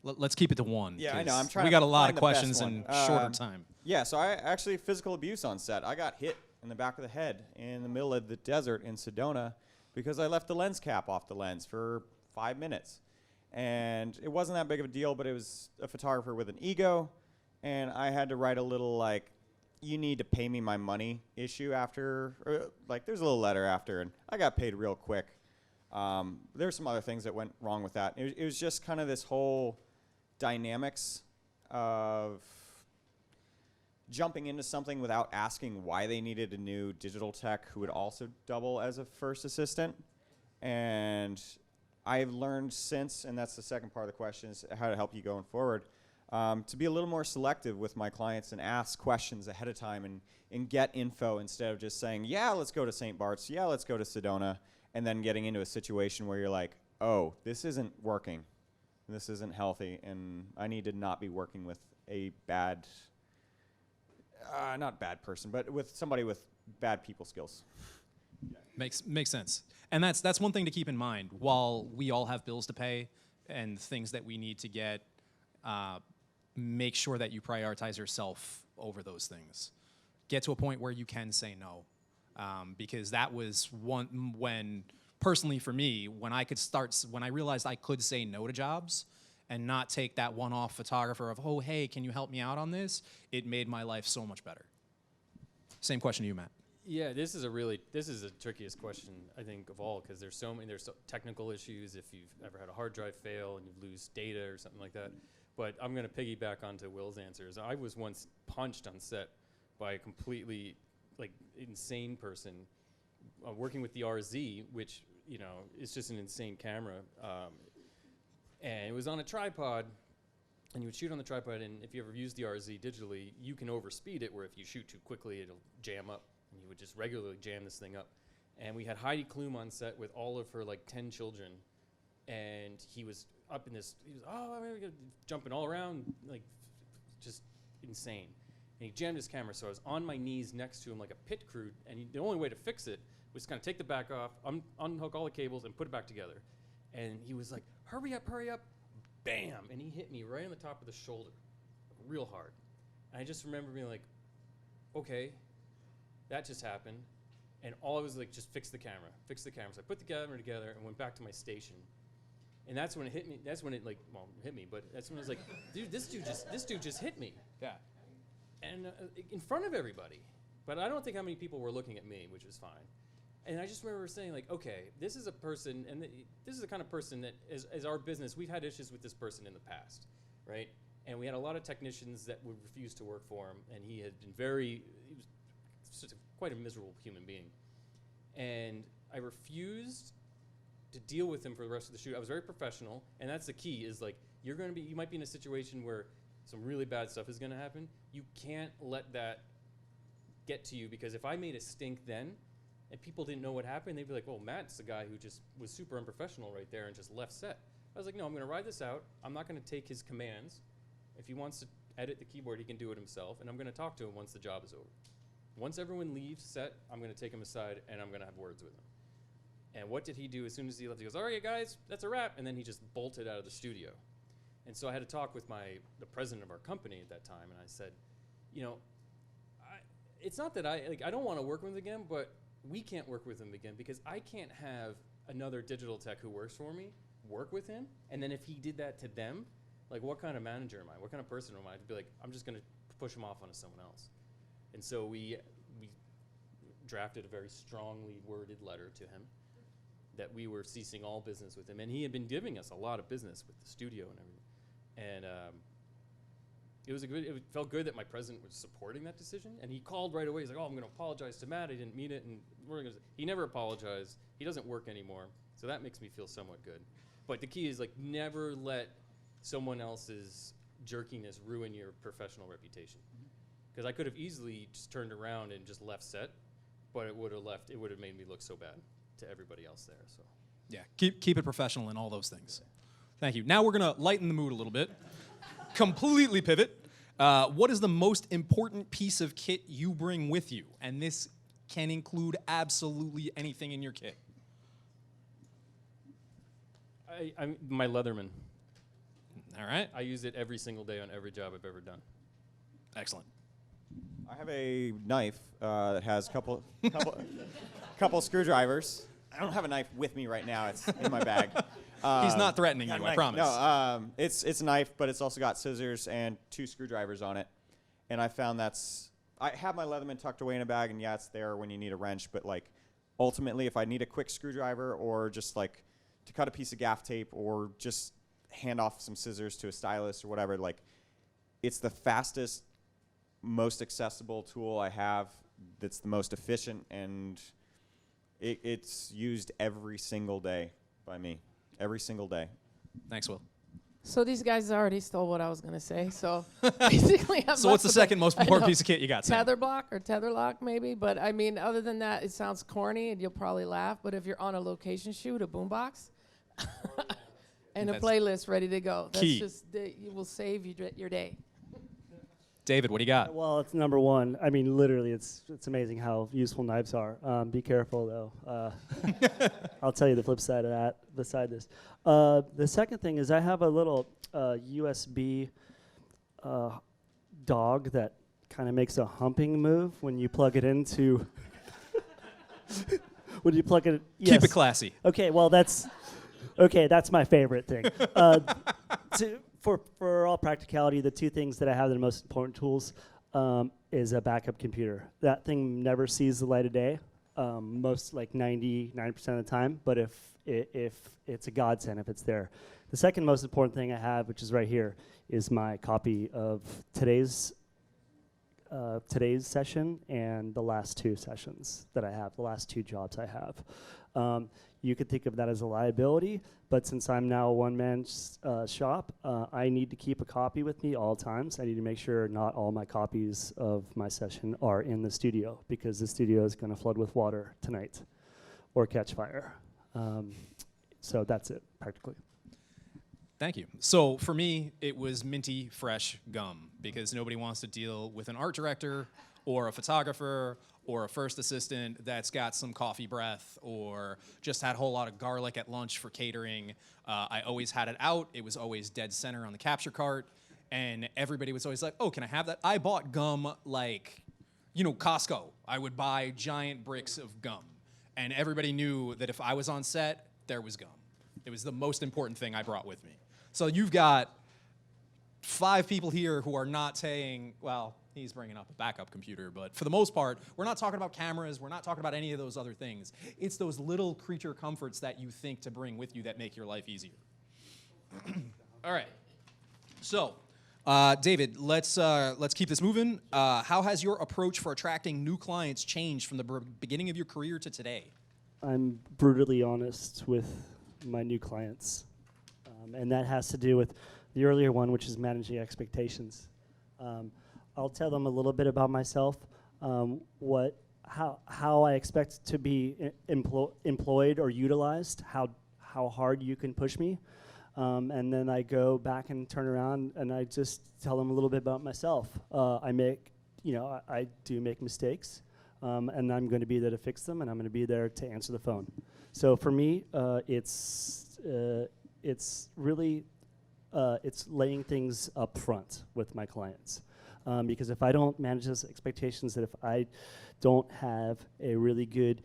Let's keep it to one. Yeah, I know. I'm 'cause trying we to got a lot find of the questions best in one. shorter time. Yeah, so I actually physical abuse on set. I got hit in the back of the head in the middle of the desert in Sedona because I left the lens cap off the lens for 5 minutes. And it wasn't that big of a deal, but it was a photographer with an ego, and I had to write a little, like, you need to pay me my money issue after, or, like, there's a little letter after, and I got paid real quick. There's some other things that went wrong with that. It was just kind of this whole dynamics of jumping into something without asking why they needed a new digital tech who would also double as a first assistant. And I've learned since, and that's the second part of the question, is how to help you going forward, to be a little more selective with my clients and ask questions ahead of time and get info instead of just saying, yeah, let's go to St. Bart's, yeah, let's go to Sedona, and then getting into a situation where you're like, oh, this isn't working, this isn't healthy, and I need to not be working with a bad, not bad person, but with somebody with bad people skills. Makes sense. And that's one thing to keep in mind. While we all have bills to pay and things that we need to get, make sure that you prioritize yourself over those things. Get to a point where you can say no. Because that was when, personally for me, when I realized I could say no to jobs and not take that one-off photographer of, oh, hey, can you help me out on this? It made my life so much better. Same question to you, Matt. Yeah, this is the trickiest question, I think, of all, because there's so technical issues if you've ever had a hard drive fail and you lose data or something like that. But I'm going to piggyback onto Will's answers. I was once punched on set by a completely insane person working with the RZ, which is just an insane camera, and it was on a tripod. And you would shoot on the tripod, and if you ever use the RZ digitally, you can overspeed it, where if you shoot too quickly, it'll jam up. And you would just regularly jam this thing up. And we had Heidi Klum on set with all of her 10 children, and he was up in this, jumping all around, just insane. And he jammed his camera, so I was on my knees next to him like a pit crew, and the only way to fix it was kind of take the back off, unhook all the cables, and put it back together. And he was like, hurry up, bam! And he hit me right on the top of the shoulder, real hard. And I just remember being like, okay, that just happened. And all I was like, just fix the camera. So I put the camera together and went back to my station. And that's when it hit me. That's when it hit me. But that's when I was like, dude, this dude just hit me. Yeah. And in front of everybody. But I don't think how many people were looking at me, which was fine. And I just remember saying, okay, this is a person, and this is the kind of person that, as our business, we've had issues with this person in the past, right? And we had a lot of technicians that would refuse to work for him, and he was quite a miserable human being. And I refused to deal with him for the rest of the shoot. I was very professional, and that's the key, is you might be in a situation where some really bad stuff is going to happen. You can't let that get to you, because if I made a stink then and people didn't know what happened, they'd be like, well, Matt's the guy who just was super unprofessional right there and just left set. I was like, no, I'm going to ride this out. I'm not going to take his commands. If he wants to edit the keyboard, he can do it himself, and I'm going to talk to him once the job is over. Once everyone leaves set, I'm going to take him aside and I'm going to have words with him. And what did he do as soon as he left? He goes, all right, guys, that's a wrap. And then he just bolted out of the studio. And so I had to talk with the president of our company at that time, and I said, you know, it's not that I don't want to work with him again, but we can't work with him again because I can't have another digital tech who works for me work with him. And then if he did that to them, like, what kind of manager am I? What kind of person am I to be like, I'm just going to push him off onto someone else? And so we drafted a very strongly worded letter to him that we were ceasing all business with him. And he had been giving us a lot of business with the studio and everything. And it felt good that my president was supporting that decision. And he called right away. He's like, oh, I'm going to apologize to Matt. I didn't mean it. And he never apologized. He doesn't work anymore. So that makes me feel somewhat good. But the key is, like, never let someone else's jerkiness ruin your professional reputation. Because I could have easily just turned around and just left set, but it would have made me look so bad to everybody else there. So Yeah, keep it professional and all those things. Thank you. Now we're going to lighten the mood a little bit. Completely pivot. What is the most important piece of kit you bring with you? And this can include absolutely anything in your kit. I'm my Leatherman. All right. I use it every single day on every job I've ever done. Excellent. I have a knife that has couple screwdrivers. I don't have a knife with me right now. It's in my bag. He's not threatening you, I promise. No, it's a knife, but it's also got scissors and 2 screwdrivers on it. And I found I have my Leatherman tucked away in a bag, and yeah, it's there when you need a wrench. But, like, ultimately, if I need a quick screwdriver or just, like, to cut a piece of gaff tape or just hand off some scissors to a stylist or whatever, like, it's the fastest, most accessible tool I have that's the most efficient, and it's used every single day by me. Every single day. Thanks, Will. So these guys already stole what I was going to say. So basically, So what's the second most important piece of kit you got, Sam? Tether block or tether lock, maybe. But I mean, other than that, it sounds corny and you'll probably laugh. But if you're on a location shoot, a boombox, and a playlist ready to go, that's key. just you will save your day. David, what do you got? Well, it's number one. I mean, literally, it's amazing how useful knives are. Be careful, though. I'll tell you the flip side of that beside this. The second thing is I have a little USB dog that kind of makes a humping move when you plug it into... when you plug it... Yes. Keep it classy. Okay, well, that's my favorite thing. For all practicality, the 2 things that I have that are most important tools is a backup computer. That thing never sees the light of day, most, like, 99% of the time, but if it's a godsend if it's there. The second most important thing I have, which is right here, is my copy of today's session and the last 2 sessions that I have, the last 2 jobs I have. You could think of that as a liability, but since I'm now a one-man shop, I need to keep a copy with me all times. I need to make sure not all my copies of my session are in the studio, because the studio is going to flood with water tonight or catch fire. So that's it, practically. Thank you. So for me, it was minty, fresh gum, because nobody wants to deal with an art director or a photographer or a first assistant that's got some coffee breath or just had a whole lot of garlic at lunch for catering. I always had it out. It was always dead center on the capture cart. And everybody was always like, oh, can I have that? I bought gum like, Costco. I would buy giant bricks of gum. And everybody knew that if I was on set, there was gum. It was the most important thing I brought with me. So you've got 5 people here who are not saying, well, he's bringing up a backup computer, but for the most part, we're not talking about cameras, we're not talking about any of those other things. It's those little creature comforts that you think to bring with you that make your life easier. All right. So, David, let's keep this moving. How has your approach for attracting new clients changed from the beginning of your career to today? I'm brutally honest with my new clients. And that has to do with the earlier one, which is managing expectations. I'll tell them a little bit about myself, how I expect to be employed or utilized, how hard you can push me, and then I go back and turn around and I just tell them a little bit about myself. I do make mistakes, and I'm going to be there to fix them, and I'm going to be there to answer the phone. So for me, it's really it's laying things up front with my clients. Because if I don't manage those expectations, that if I don't have a really good,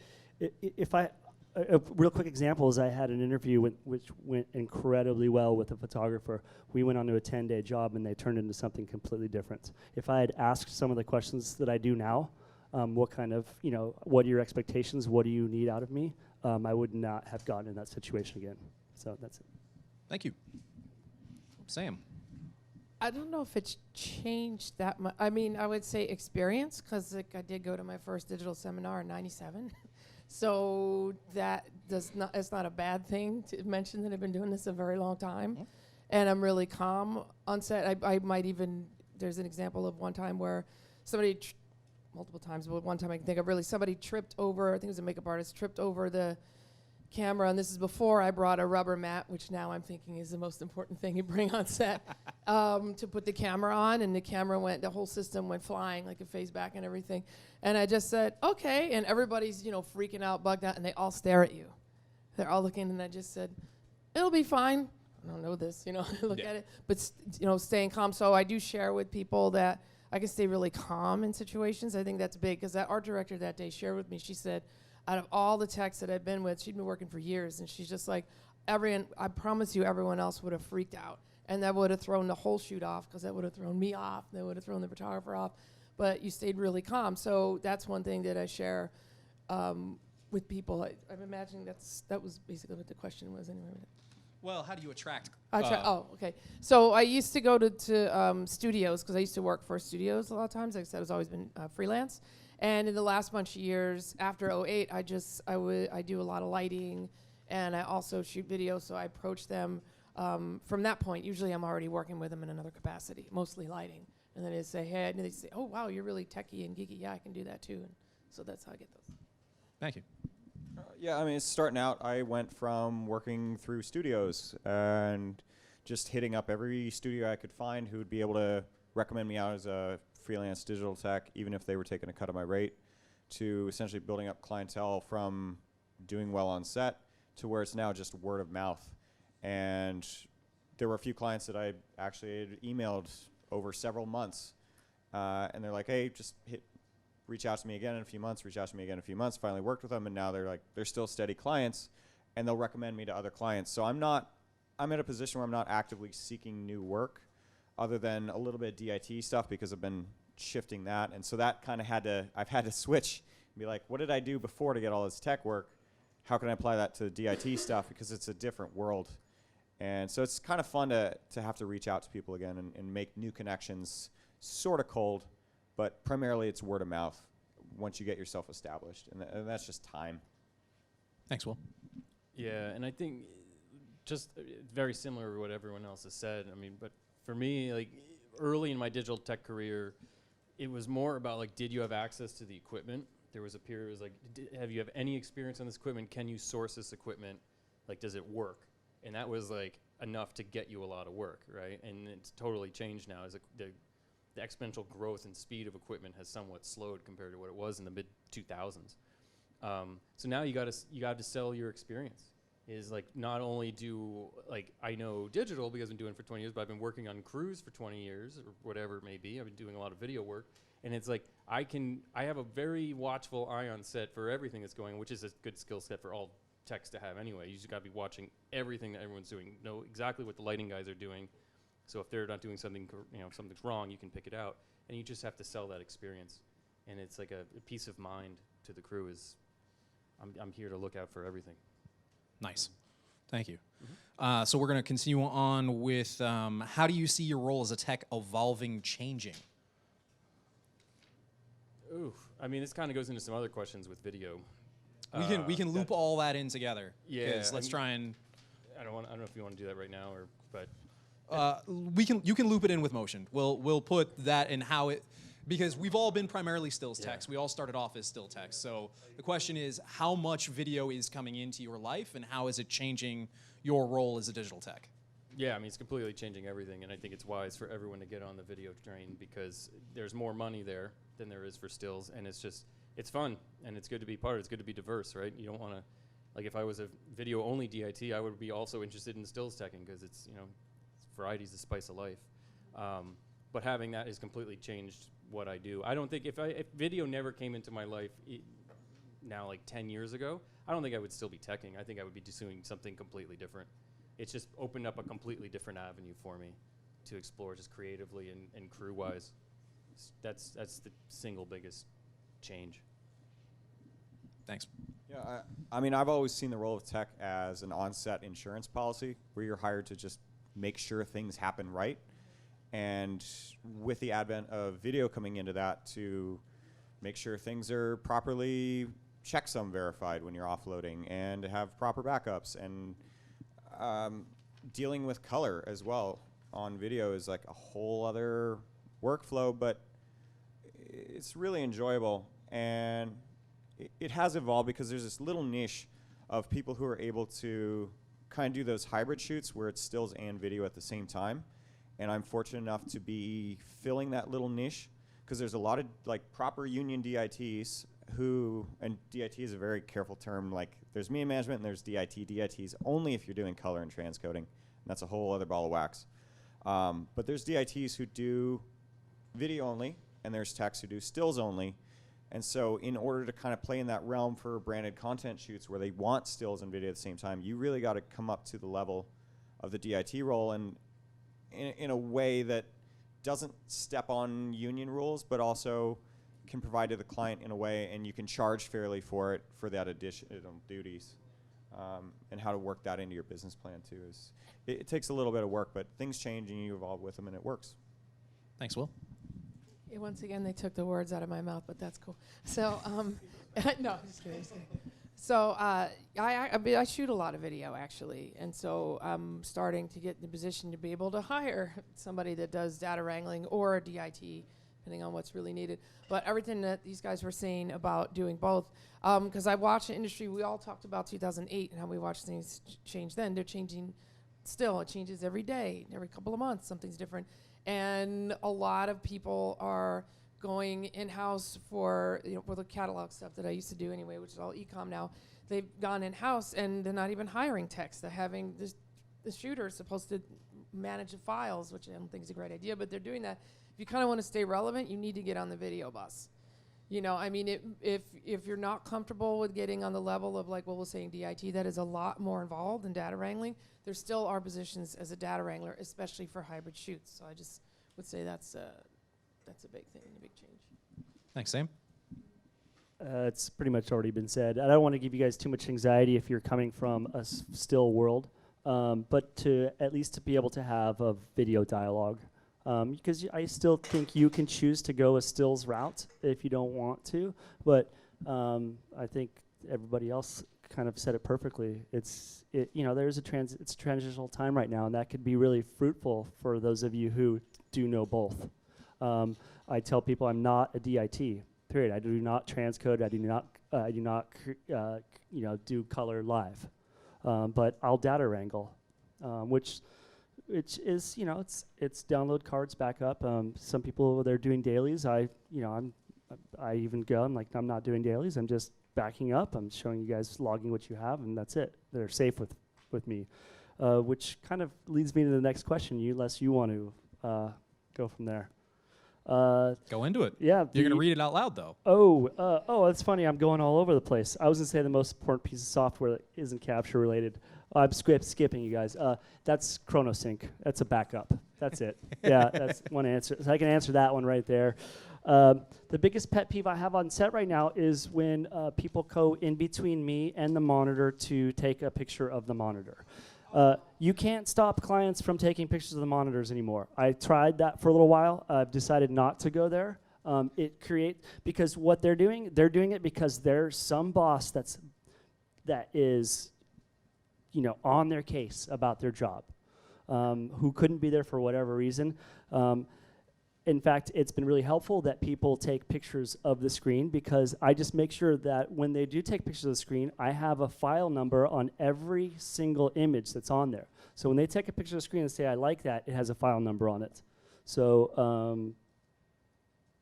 a real quick example is I had an interview which went incredibly well with a photographer. We went on to a 10-day job and they turned into something completely different. If I had asked some of the questions that I do now, what are your expectations? What do you need out of me? I would not have gotten in that situation again. So that's it. Thank you. Sam. I don't know if it's changed that much. I mean, I would say experience, because I did go to my first digital seminar in '97. So it's not a bad thing to mention that I've been doing this a very long time. Mm-hmm. And I'm really calm on set. I might even, there's an example of one time where somebody, multiple times, but one time I can think of really, somebody tripped over, I think it was a makeup artist, tripped over the camera, and this is before I brought a rubber mat, which now I'm thinking is the most important thing you bring on set, to put the camera on, and the whole system went flying, like it phased back and everything. And I just said, okay, and everybody's, freaking out, bugged out, and they all stare at you. They're all looking, and I just said, it'll be fine. I don't know this, look at it, but staying calm. So I do share with people that I can stay really calm in situations. I think that's big, because that art director that day shared with me, she said, out of all the techs that I've been with, she'd been working for years, and she's just like, I promise you everyone else would have freaked out, and that would have thrown the whole shoot off, because that would have thrown me off, that would have thrown the photographer off, but you stayed really calm. So that's one thing that I share with people. I'm imagining that was basically what the question was anyway. Well, how do you attract? Okay. So I used to go to studios, because I used to work for studios a lot of times. Like I said, I've always been freelance. And in the last bunch of years, after '08, I do a lot of lighting, and I also shoot video. So I approach them from that point. Usually, I'm already working with them in another capacity, mostly lighting. And then they say, "Hey," and they say, "Oh, wow, you're really techie and geeky. Yeah, I can do that too." And so that's how I get those. Thank you. It's starting out. I went from working through studios and just hitting up every studio I could find who would be able to recommend me out as a freelance digital tech, even if they were taking a cut of my rate, to essentially building up clientele from doing well on set to where it's now just word of mouth. And there were a few clients that I actually had emailed over several months, and they're like, "Hey, just reach out to me again in a few months, reach out to me again in a few months." Finally worked with them, and now they're still steady clients, and they'll recommend me to other clients. So I'm at a position where I'm not actively seeking new work, other than a little bit of DIT stuff, because I've been shifting that. And so that kind of I've had to switch and be like, what did I do before to get all this tech work? How can I apply that to DIT stuff? Because it's a different world. And so it's kind of fun to have to reach out to people again and make new connections, sort of cold, but primarily it's word of mouth once you get yourself established. And that's just time. Thanks, Will. Yeah, and I think just very similar to what everyone else has said. I mean, but for me, like early in my digital tech career, it was more about like, did you have access to the equipment? There was a period, it was like, have you have any experience on this equipment? Can you source this equipment? Like, does it work? And that was like enough to get you a lot of work, right? And it's totally changed now. As the exponential growth and speed of equipment has somewhat slowed compared to what it was in the mid 2000s. So now you got to sell your experience. Is like, not only do like I know digital because I've been doing it for 20 years, but I've been working on crews for 20 years or whatever it may be. I've been doing a lot of video work, and it's like I have a very watchful eye on set for everything that's going on, which is a good skill set for all techs to have anyway. You just got to be watching everything that everyone's doing, know exactly what the lighting guys are doing. So if they're not doing something, something's wrong, you can pick it out, and you just have to sell that experience. And it's like a peace of mind to the crew is, I'm here to look out for everything. Nice. Thank you. Mm-hmm. So we're going to continue on with how do you see your role as a tech evolving, changing? Ooh, I mean, this kind of goes into some other questions with video. We can loop all that in together. Yeah. Let's try and. I don't know if you want to do that right now, but You can loop it in with motion. We'll put that in how it, because we've all been primarily stills techs. We all started off as still techs. So the question is, how much video is coming into your life, and how is it changing your role as a digital tech? Yeah, I mean, it's completely changing everything, and I think it's wise for everyone to get on the video train because there's more money there than there is for stills, and it's fun, and it's good to be part of it. It's good to be diverse, right? You don't want to, like if I was a video-only DIT, I would be also interested in stills teching because it's, variety's the spice of life. But having that has completely changed what I do. I don't think, if video never came into my life now like 10 years ago, I don't think I would still be teching. I think I would be just doing something completely different. It's just opened up a completely different avenue for me to explore just creatively and crew-wise. That's the single biggest change. Thanks. Yeah, I mean, I've always seen the role of tech as an on-set insurance policy where you're hired to just make sure things happen right. And with the advent of video coming into that, to make sure things are properly checksum verified when you're offloading and to have proper backups, and dealing with color as well on video is like a whole other workflow, but it's really enjoyable, and it has evolved because there's this little niche of people who are able to kind of do those hybrid shoots where it's stills and video at the same time, and I'm fortunate enough to be filling that little niche because there's a lot of like proper union DITs who, and DIT is a very careful term, like there's media management and there's DIT. DIT's only if you're doing color and transcoding, and that's a whole other ball of wax. But there's DITs who do video only, and there's techs who do stills only. And so in order to kind of play in that realm for branded content shoots where they want stills and video at the same time, you really got to come up to the level of the DIT role, and in a way that doesn't step on union rules, but also can provide to the client in a way, and you can charge fairly for it, for that additional duties. And how to work that into your business plan too is, it takes a little bit of work, but things change and you evolve with them, and it works. Thanks, Will. Yeah, once again, they took the words out of my mouth, but that's cool. So, no, just kidding. So I shoot a lot of video, actually, and so I'm starting to get in the position to be able to hire somebody that does data wrangling or a DIT, depending on what's really needed. But everything that these guys were saying about doing both, because I watched the industry, we all talked about 2008 and how we watched things change then. They're changing still. It changes every day, every couple of months, something's different. And a lot of people are going in-house for the catalog stuff that I used to do anyway, which is all e-com now. They've gone in-house and they're not even hiring techs. They're having the shooter is supposed to manage the files, which I don't think is a great idea, but they're doing that. If you kind of want to stay relevant, you need to get on the video bus. I mean, if you're not comfortable with getting on the level of, like what we're saying, DIT, that is a lot more involved in data wrangling. There still are positions as a data wrangler, especially for hybrid shoots. So I just would say that's a big thing, a big change. Thanks, Sam. It's pretty much already been said. I don't want to give you guys too much anxiety if you're coming from a still world, but to at least to be able to have a video dialogue. Because I still think you can choose to go a stills route if you don't want to, but I think everybody else kind of said it perfectly. It's a transitional time right now, and that could be really fruitful for those of you who do know both. I tell people I'm not a DIT. Period. I do not transcode. I do not do color live, but I'll data wrangle, which is it's download cards back up. Some people, they're doing dailies. I even go, I'm like, I'm not doing dailies. I'm just backing up. I'm showing you guys logging what you have, and that's it. They're safe with me, which kind of leads me to the next question. Unless you want to go from there. Go into it. Yeah. You're going to read it out loud, though. Oh, that's funny. I'm going all over the place. I was going to say the most important piece of software that isn't capture related. I'm skipping you guys. That's ChronoSync. That's a backup. That's it. Yeah, that's one answer. So I can answer that one right there. The biggest pet peeve I have on set right now is when people go in between me and the monitor to take a picture of the monitor. You can't stop clients from taking pictures of the monitors anymore. I tried that for a little while. I've decided not to go there. Because what they're doing it because there's some boss that is on their case about their job. who couldn't be there for whatever reason. In fact, it's been really helpful that people take pictures of the screen, because I just make sure that when they do take pictures of the screen, I have a file number on every single image that's on there. So when they take a picture of the screen and say, I like that, it has a file number on it. So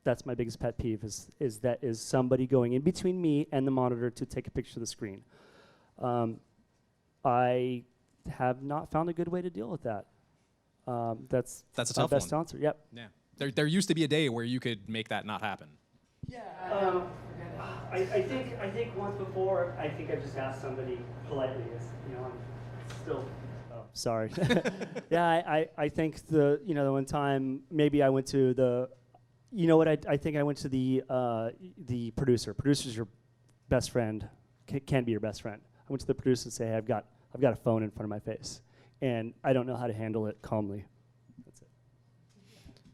that's my biggest pet peeve, is somebody going in between me and the monitor to take a picture of the screen. I have not found a good way to deal with that. That's a my tough best one. answer. Yep. Yeah. There used to be a day where you could make that not happen. Yeah. I think once before, I think I just asked somebody politely, I'm still. Oh, sorry. Yeah, I think the one time maybe I went to the, I think I went to the producer. Producer's your best friend, can be your best friend. I went to the producer and say, hey, I've got a phone in front of my face, and I don't know how to handle it calmly. That's it.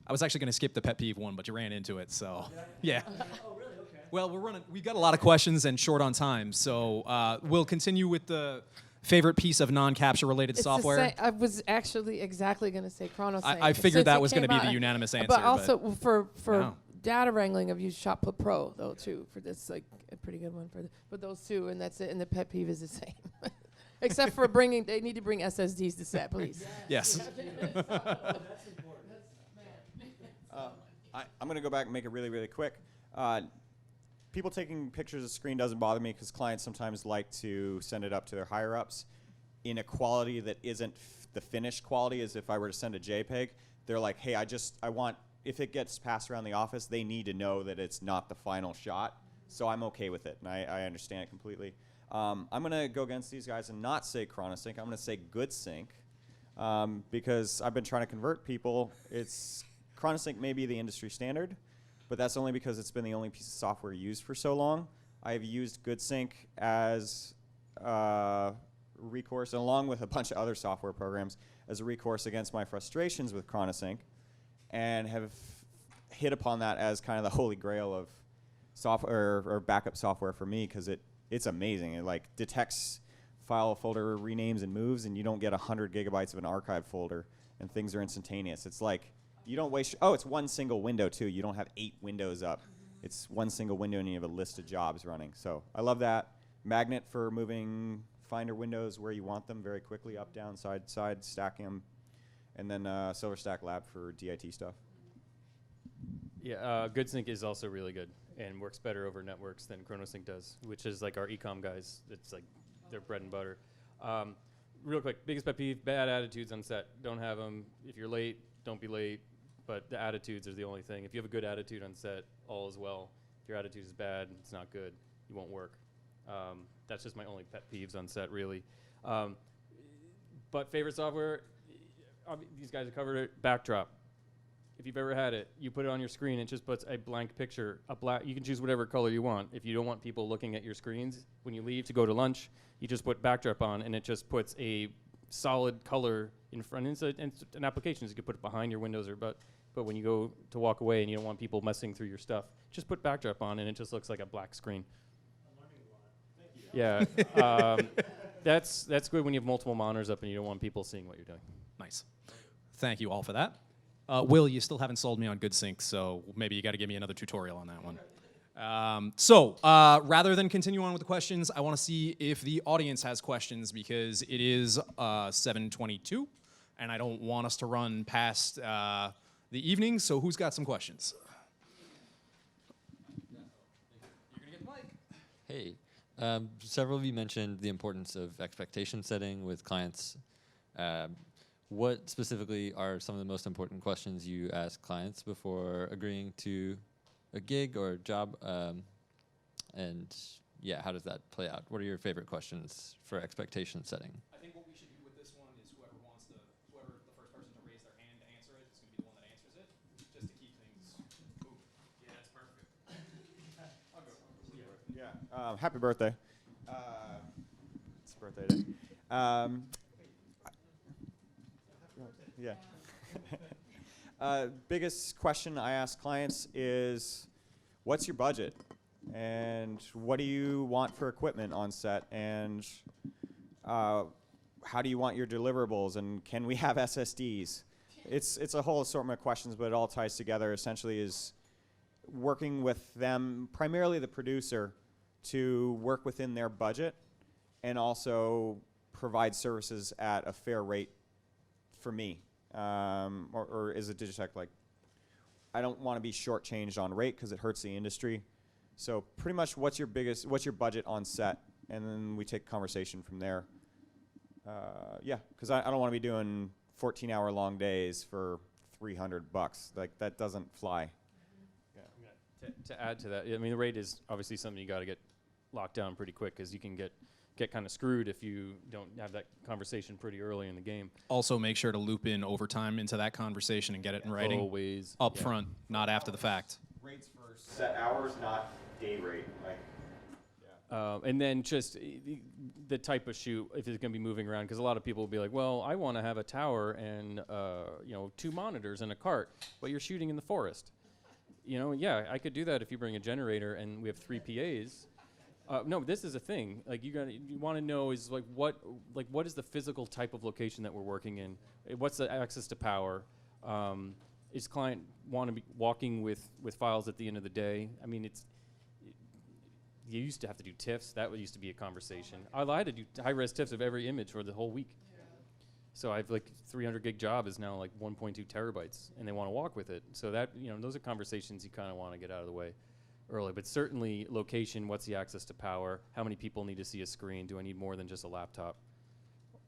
I was actually going to skip the pet peeve one, but you ran into it, so yeah. Oh, really? Okay. Well, we've got a lot of questions and short on time, so we'll continue with the favorite piece of non-capture related It's software. I was actually exactly going to say ChronoSync. I figured Since that it was going to came be the out. unanimous answer. But also for No. data wrangling, I've used Shotput Pro though too. For this, like a pretty good one for those two, and that's it. And the pet peeve is the same, except for they need to bring SSDs to set, please. Yes. I'm going to go back and make it really, really quick. People taking pictures of the screen doesn't bother me, because clients sometimes like to send it up to their higher-ups in a quality that isn't the finished quality as if I were to send a JPEG. They're like, hey, I want, if it gets passed around the office, they need to know that it's not the final shot. So I'm okay with it, and I understand it completely. I'm going to go against these guys and not say ChronoSync. I'm going to say Good Sync, because I've been trying to convert people. ChronoSync may be the industry standard, but that's only because it's been the only piece of software used for so long. I've used Good Sync as recourse, along with a bunch of other software programs, as a recourse against my frustrations with ChronoSync, and have hit upon that as kind of the holy grail of software or backup software for me, because it's amazing. It like detects file folder renames and moves, and you don't get 100 gigabytes of an archive folder, and things are instantaneous. It's like you don't waste. Oh, it's one single window too. You don't have 8 windows up. It's one single window, and you have a list of jobs running. So I love that. Magnet for moving Finder windows where you want them very quickly, up, down, side, stacking them, and then Silver Stack Lab for DIT stuff. Yeah, GoodSync is also really good and works better over networks than ChronoSync does, which is like our ecom guys. It's like their bread and butter. Real quick, biggest pet peeve: bad attitudes on set. Don't have them. If you're late, don't be late. But the attitudes are the only thing. If you have a good attitude on set, all is well. If your attitude is bad, it's not good. You won't work. That's just my only pet peeves on set, really. But favorite software, these guys have covered it. Backdrop. If you've ever had it, you put it on your screen, it just puts a blank picture, you can choose whatever color you want. If you don't want people looking at your screens when you leave to go to lunch, you just put Backdrop on, and it just puts a solid color in front. It's an application, so you can put it behind your windows, but when you go to walk away and you don't want people messing through your stuff, just put Backdrop on, and it just looks like a black screen. Yeah, that's good when you have multiple monitors up and you don't want people seeing what you're doing. Nice. Thank you all for that. Will, you still haven't sold me on Good Sync, so maybe you got to give me another tutorial on that one. So rather than continue on with the questions, I want to see if the audience has questions, because it is 7:22, and I don't want us to run past the evening. So who's got some questions? You're gonna get the mic. Hey. Several of you mentioned the importance of expectation setting with clients. What specifically are some of the most important questions you ask clients before agreeing to a gig or job? And yeah, how does that play out? What are your favorite questions for expectation setting? I think what we should do with this one is whoever the first person to raise their hand to answer it is going to be the one that answers it, just to keep things moving. Yeah, that's perfect. I'll go. Yeah. Happy birthday. It's birthday day. Yeah. Biggest question I ask clients is, what's your budget? And what do you want for equipment on set? And how how do you want your deliverables, and can we have SSDs? It's a whole assortment of questions, but it all ties together essentially is working with them, primarily the producer, to work within their budget and also provide services at a fair rate for me. Or is it Digitech, like, I don't want to be shortchanged on rate because it hurts the industry. So pretty much what's your budget on set? And then we take conversation from there. Yeah, because I don't want to be doing 14-hour long days for $300. Like, that doesn't fly. To add to that, I mean, the rate is obviously something you got to get locked down pretty quick, because you can get kind of screwed if you don't have that conversation pretty early in the game. Also, make sure to loop in overtime into that conversation and get it in writing Always up front, not after the fact. Rates for set hours, not day rate. Like, and then just the type of shoot, if it's going to be moving around, because a lot of people will be like, well, I want to have a tower and 2 monitors and a cart, but you're shooting in the forest. Yeah, I could do that if you bring a generator and we have 3 PAs. No, this is a thing. Like, you want to know is what is the physical type of location that we're working in? What's the access to power? Is client want to be walking with files at the end of the day? I mean, you used to have to do TIFFs. That used to be a conversation. I had to do high-res TIFFs of every image for the whole week. So I've 300 gig job is now 1.2 terabytes, and they want to walk with it. So that, those are conversations you kind of want to get out of the way early. But certainly location, what's the access to power? How many people need to see a screen? Do I need more than just a laptop?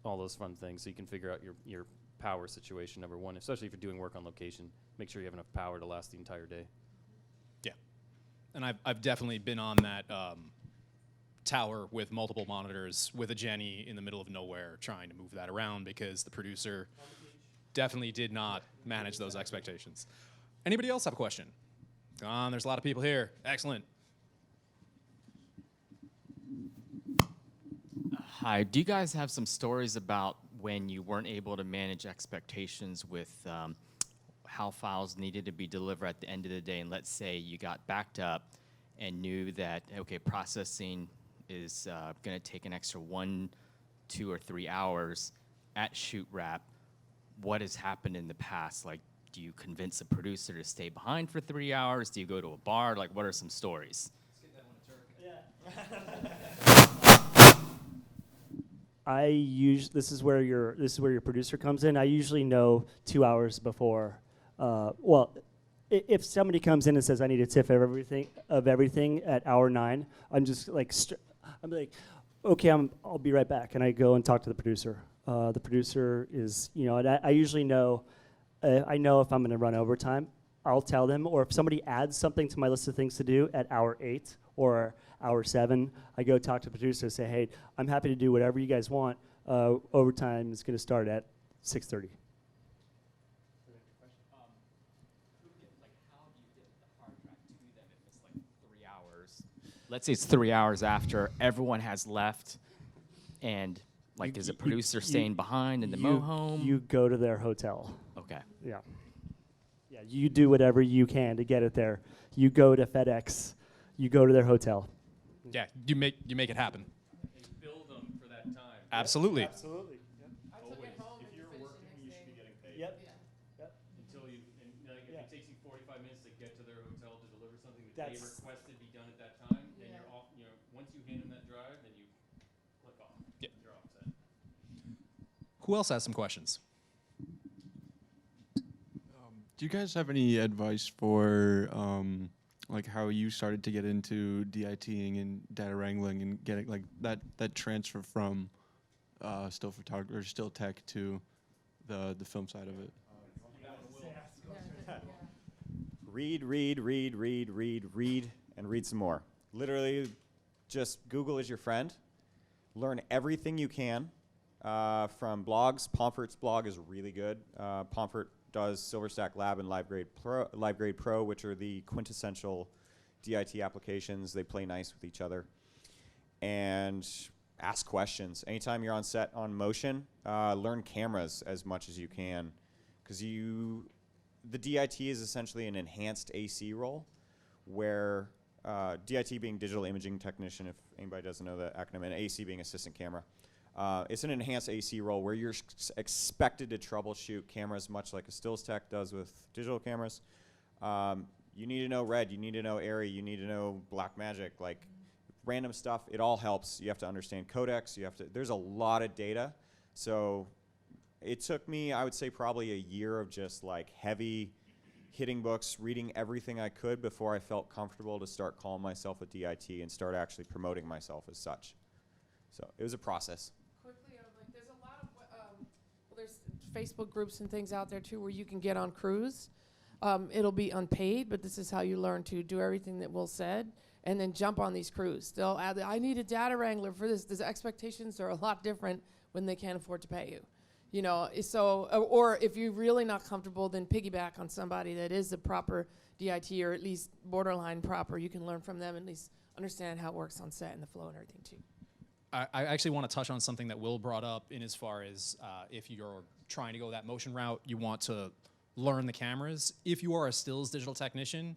All those fun things. So you can figure out your power situation, number one, especially if you're doing work on location. Make sure you have enough power to last the entire day. Yeah. And I've definitely been on that tower with multiple monitors with a Jenny in the middle of nowhere trying to move that around because the producer definitely did not manage those expectations. Anybody else have a question? There's a lot of people here. Excellent. Hi, do you guys have some stories about when you weren't able to manage expectations with how files needed to be delivered at the end of the day, and let's say you got backed up and knew that, okay, processing is going to take an extra 1, 2, or 3 hours at shoot wrap. What has happened in the past? Like, do you convince a producer to stay behind for 3 hours? Do you go to a bar? Like, what are some stories? This is where your producer comes in. I usually know 2 hours before. If somebody comes in and says I need a TIFF of everything at hour 9, I'm just I'm like, okay, I'll be right back, and I go and talk to the producer. The producer is, and I usually know. I know if I'm going to run overtime. I'll tell them, or if somebody adds something to my list of things to do at hour 8 or hour 7, I go talk to the producer and say, hey, I'm happy to do whatever you guys want. Overtime is going to start at 6:30. Let's say it's 3 hours after everyone has left, and is a producer staying behind in the motorhome? You go to their hotel. Okay. Yeah. Yeah, you do whatever you can to get it there. You go to FedEx. You go to their hotel. Yeah, you make it happen. And bill them for that time. Absolutely. Absolutely. I took it home if and you're finished working, the you next should be day. getting paid. Yep. Until if it takes you 45 minutes to get to their hotel to deliver something that they requested be done at that time, then Yeah. you're off. Once you hand them that drive, then you click off. Yep. You're off set. Who else has some questions? Do you guys have any advice for how you started to get into DITing and data wrangling and getting that transfer from still photography or still tech to the film side of it? Read, and read some more. Literally, just Google is your friend. Learn everything you can from blogs. Pomfret's blog is really good. Pomfret does Silverstack Lab and LiveGrade Pro, which are the quintessential DIT applications. They play nice with each other. And ask questions. Anytime you're on set on motion, learn cameras as much as you can. Because the DIT is essentially an enhanced AC role, where DIT being digital imaging technician, if anybody doesn't know the acronym, and AC being assistant camera. It's an enhanced AC role where you're expected to troubleshoot cameras much like a stills tech does with digital cameras. You need to know red, you need to know Airy, you need to know black magic, like random stuff. It all helps. You have to understand codecs. There's a lot of data. So it took me, I would say, probably a year of just like heavy hitting books, reading everything I could before I felt comfortable to start calling myself a DIT and start actually promoting myself as such. So it was a process. Quickly, like there's a lot of well, there's Facebook groups and things out there too where you can get on crews. It'll be unpaid, but this is how you learn to do everything that Will said, and then jump on these crews. They'll add, I need a data wrangler for this. The expectations are a lot different when they can't afford to pay you. You know, so, or if you're really not comfortable, then piggyback on somebody that is a proper DIT or at least borderline proper. You can learn from them and at least understand how it works on set and the flow and everything too. I actually want to touch on something that Will brought up in as far as if you're trying to go that motion route, you want to learn the cameras. If you are a stills digital technician,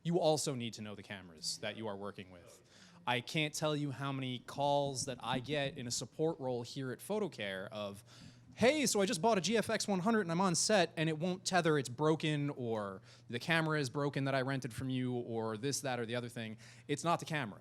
you also need to know the cameras that you are working with. I can't tell you how many calls that I get in a support role here at PhotoCare of, hey, so I just bought a GFX 100 and I'm on set and it won't tether, it's broken, or the camera is broken that I rented from you, or this, that, or the other thing. It's not the camera.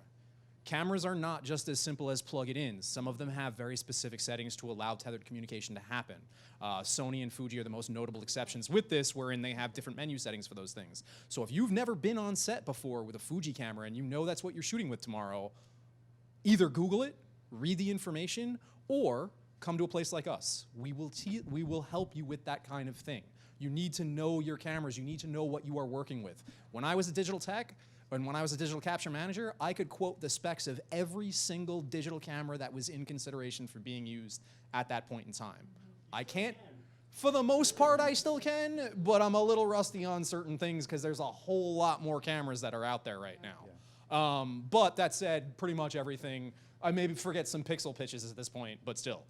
Cameras are not just as simple as plug it in. Some of them have very specific settings to allow tethered communication to happen. Sony and Fuji are the most notable exceptions with this, wherein they have different menu settings for those things. So if you've never been on set before with a Fuji camera and you know that's what you're shooting with tomorrow, either Google it, read the information, or come to a place like us. We will help you with that kind of thing. You need to know your cameras. You need to know what you are working with. When I was a digital tech, and when I was a digital capture manager, I could quote the specs of every single digital camera that was in consideration for being used at that point in time. I can't, for the most part I still can, but I'm a little rusty on certain things because there's a whole lot more cameras that are out there right now. But that said, pretty much everything, I maybe forget some pixel pitches at this point, but still.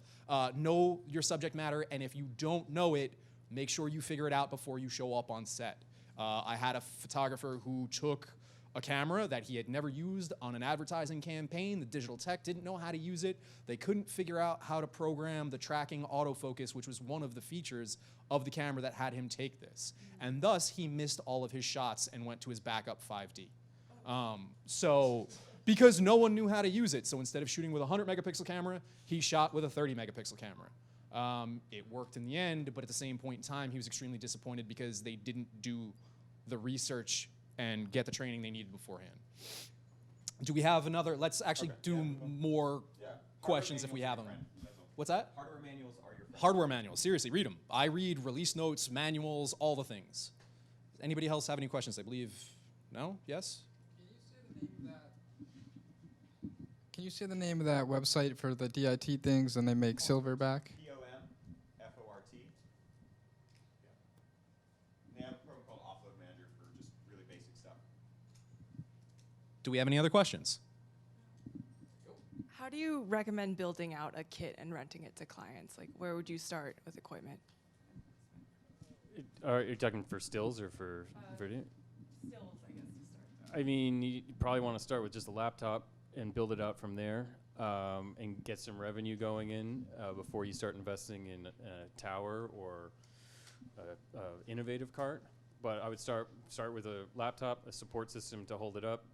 Know your subject matter, and if you don't know it, make sure you figure it out before you show up on set. I had a photographer who took a camera that he had never used on an advertising campaign. The digital tech didn't know how to use it. They couldn't figure out how to program the tracking autofocus, which was one of the features of the camera that had him take this. And thus, he missed all of his shots and went to his backup 5D. Because no one knew how to use it. So instead of shooting with a 100 megapixel camera, he shot with a 30 megapixel camera. It worked in the end, but at the same point in time, he was extremely disappointed because they didn't do the research and get the training they needed beforehand. Do we have another? Let's actually do more questions if we have them. What's that? Hardware manuals are your friend. Hardware manuals. Seriously, read them. I read release notes, manuals, all the things. Does anybody else have any questions? I believe, no? Yes? Can you say the name of that website for the DIT things and they make silverback? POMFORT. They have a program called Offload Manager for just really basic stuff. Do we have any other questions? How do you recommend building out a kit and renting it to clients? Like, where would you start with equipment? Are you talking for stills or for video? Stills, I guess, to start. I mean, you probably want to start with just a laptop and build it out from there, and get some revenue going in before you start investing in a tower or a innovative cart. But I would start with a laptop, a support system to hold it up,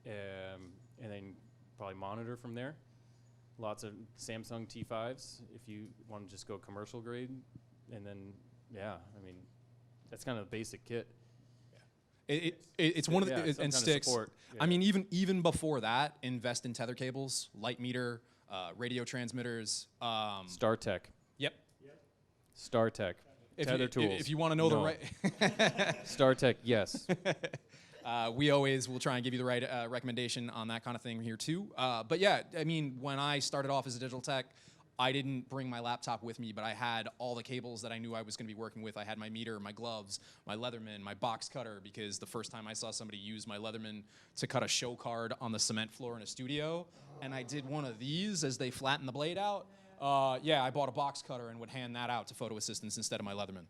and then probably monitor from there. Lots of Samsung T5s if you want to just go commercial grade, and then I mean, that's kind of the basic kit. It's one of the, some and kind of sticks. support, I mean, even before that, invest in tether cables, light meter, radio transmitters. StarTech. Yep. StarTech. Tether tools. If you want to know the No. right. StarTech, yes. We always will try and give you the right recommendation on that kind of thing here too. But yeah, I mean, when I started off as a digital tech, I didn't bring my laptop with me, but I had all the cables that I knew I was going to be working with. I had my meter, my gloves, my Leatherman, my box cutter, because the first time I saw somebody use my Leatherman to cut a show card on the cement floor in a studio, and I did one of these as they flattened the blade out, I bought a box cutter and would hand that out to photo assistants instead of my Leatherman.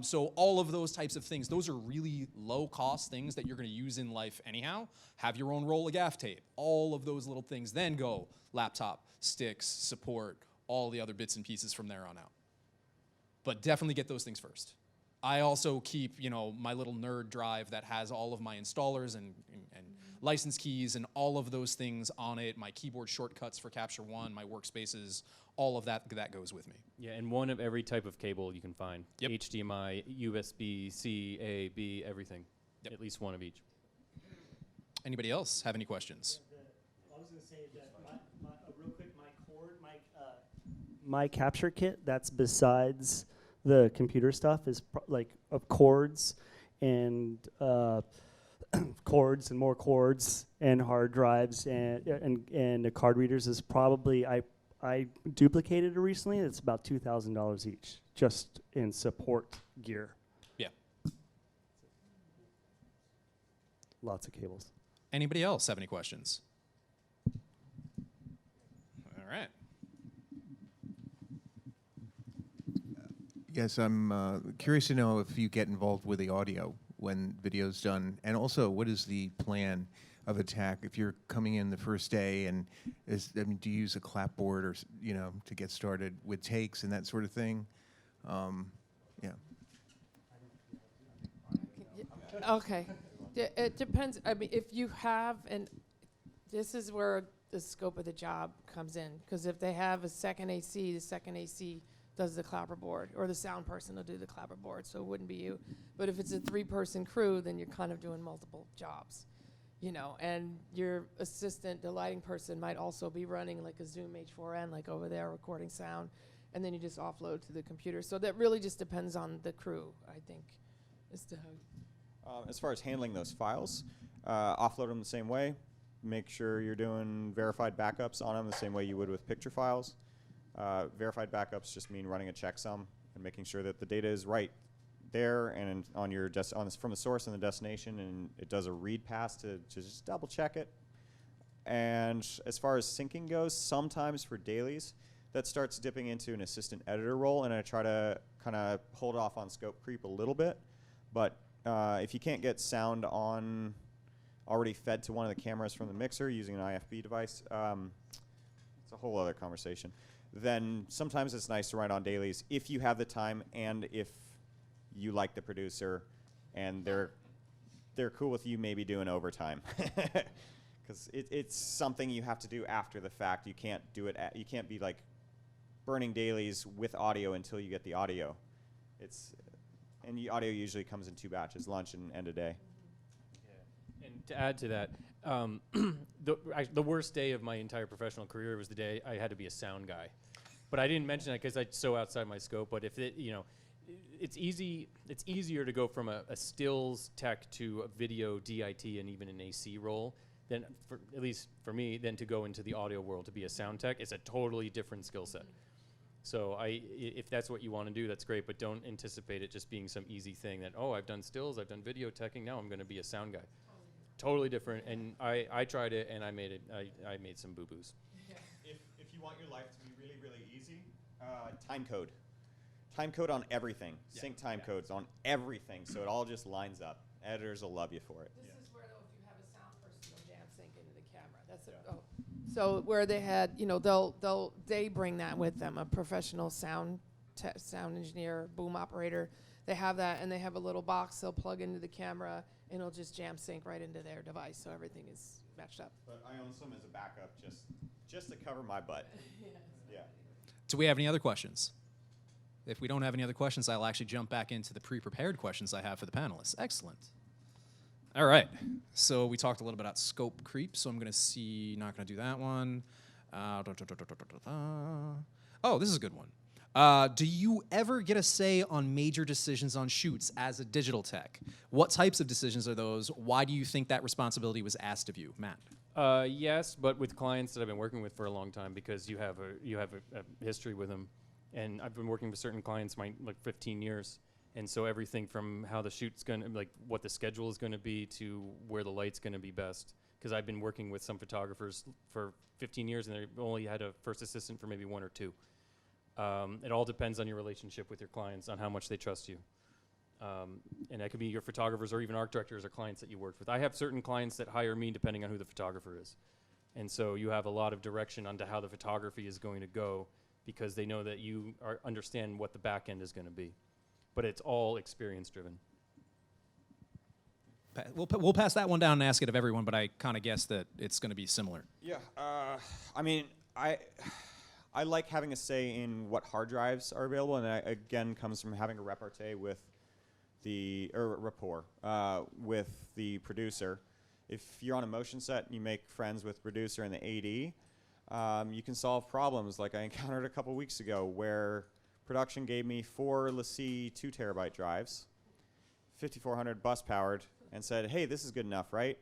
So all of those types of things, those are really low-cost things that you're going to use in life anyhow. Have your own roll of gaff tape. All of those little things. Then go laptop, sticks, support, all the other bits and pieces from there on out. But definitely get those things first. I also keep, my little nerd drive that has all of my installers and license keys and all of those things on it, my keyboard shortcuts for Capture One, my workspaces, all of that goes with me. Yeah, and one of every type of cable you can find. Yep. HDMI, USB, C, A, B, everything. Yep. At least one of each. Anybody else have any questions? I was going to say that real quick, my capture kit that's besides the computer stuff is of cords and cords and more cords and hard drives and the card readers is probably I duplicated it recently. It's about $2,000 each just in support gear. Yeah. Lots of cables. Anybody else have any questions? All right. Yes, I'm curious to know if you get involved with the audio when video's done, and also what is the plan of attack if you're coming in the first day, and do you use a clapboard or to get started with takes and that sort of thing? Yeah. Okay. It depends. I mean, if you have, and this is where the scope of the job comes in, because if they have a second AC, the second AC does the clapperboard, or the sound person will do the clapperboard, so it wouldn't be you. But if it's a 3-person crew, then you're kind of doing multiple jobs, and your assistant, the lighting person, might also be running like a Zoom H4n, like over there, recording sound, and then you just offload to the computer. So that really just depends on the crew, I think, as to how. As far as handling those files, offload them the same way. Make sure you're doing verified backups on them the same way you would with picture files. Verified backups just mean running a checksum and making sure that the data is right there and on your from the source and the destination, and it does a read pass to just double check it. And as far as syncing goes, sometimes for dailies, that starts dipping into an assistant editor role, and I try to kind of hold off on scope creep a little bit. But if you can't get sound on already fed to one of the cameras from the mixer using an IFB device, it's a whole other conversation. Then sometimes it's nice to write on dailies if you have the time and if you like the producer and they're cool with you maybe doing overtime. Because it's something you have to do after the fact. You can't do it. You can't be like burning dailies with audio until you get the audio. And the audio usually comes in 2 batches, lunch and end of day. Yeah. And to add to that, the worst day of my entire professional career was the day I had to be a sound guy. But I didn't mention that because it's so outside my scope. But if it's easier to go from a stills tech to a video DIT and even an AC role than, at least for me, than to go into the audio world to be a sound tech. It's a totally different skill set. So if that's what you want to do, that's great. But don't anticipate it just being some easy thing that, I've done stills, I've done video teching, now I'm going to be a sound guy. Totally different. And I tried it and I made some boo-boos. If you want your life to be really, really easy, time code. Time code on everything. Yeah. Sync time codes on everything, so it all just lines up. Editors will love you for it. This is where, though, if you have a sound person, they'll jam sync into the camera. That's it. So where they had, they bring that with them, a professional sound engineer, boom operator. They have that, and they have a little box they'll plug into the camera, and it'll just jam sync right into their device, so everything is matched up. But I own some as a backup just to cover my butt. Yeah. Do we have any other questions? If we don't have any other questions, I'll actually jump back into the pre-prepared questions I have for the panelists. Excellent. All right. So we talked a little bit about scope creep, so I'm going to not going to do that one. Oh, this is a good one. Do you ever get a say on major decisions on shoots as a digital tech? What types of decisions are those? Why do you think that responsibility was asked of you, Matt? Yes, but with clients that I've been working with for a long time, because you have a history with them, and I've been working with certain clients like 15 years, and so everything from how the shoot's gonna, like what the schedule is gonna be, to where the light's gonna be best. Because I've been working with some photographers for 15 years, and they've only had a first assistant for maybe 1 or 2. It all depends on your relationship with your clients, on how much they trust you. And that could be your photographers or even art directors or clients that you work with. I have certain clients that hire me depending on who the photographer is. And so you have a lot of direction onto how the photography is going to go because they know that you understand what the back end is going to be. But it's all experience driven. We'll pass that one down and ask it of everyone, but I kind of guess that it's going to be similar. Yeah, I mean, I like having a say in what hard drives are available, and that again comes from having a repartee with rapport with the producer. If you're on a motion set and you make friends with the producer and the AD, you can solve problems like I encountered a couple weeks ago where production gave me 4 LaCie 2 terabyte drives, 5400 bus powered, and said, hey, this is good enough, right?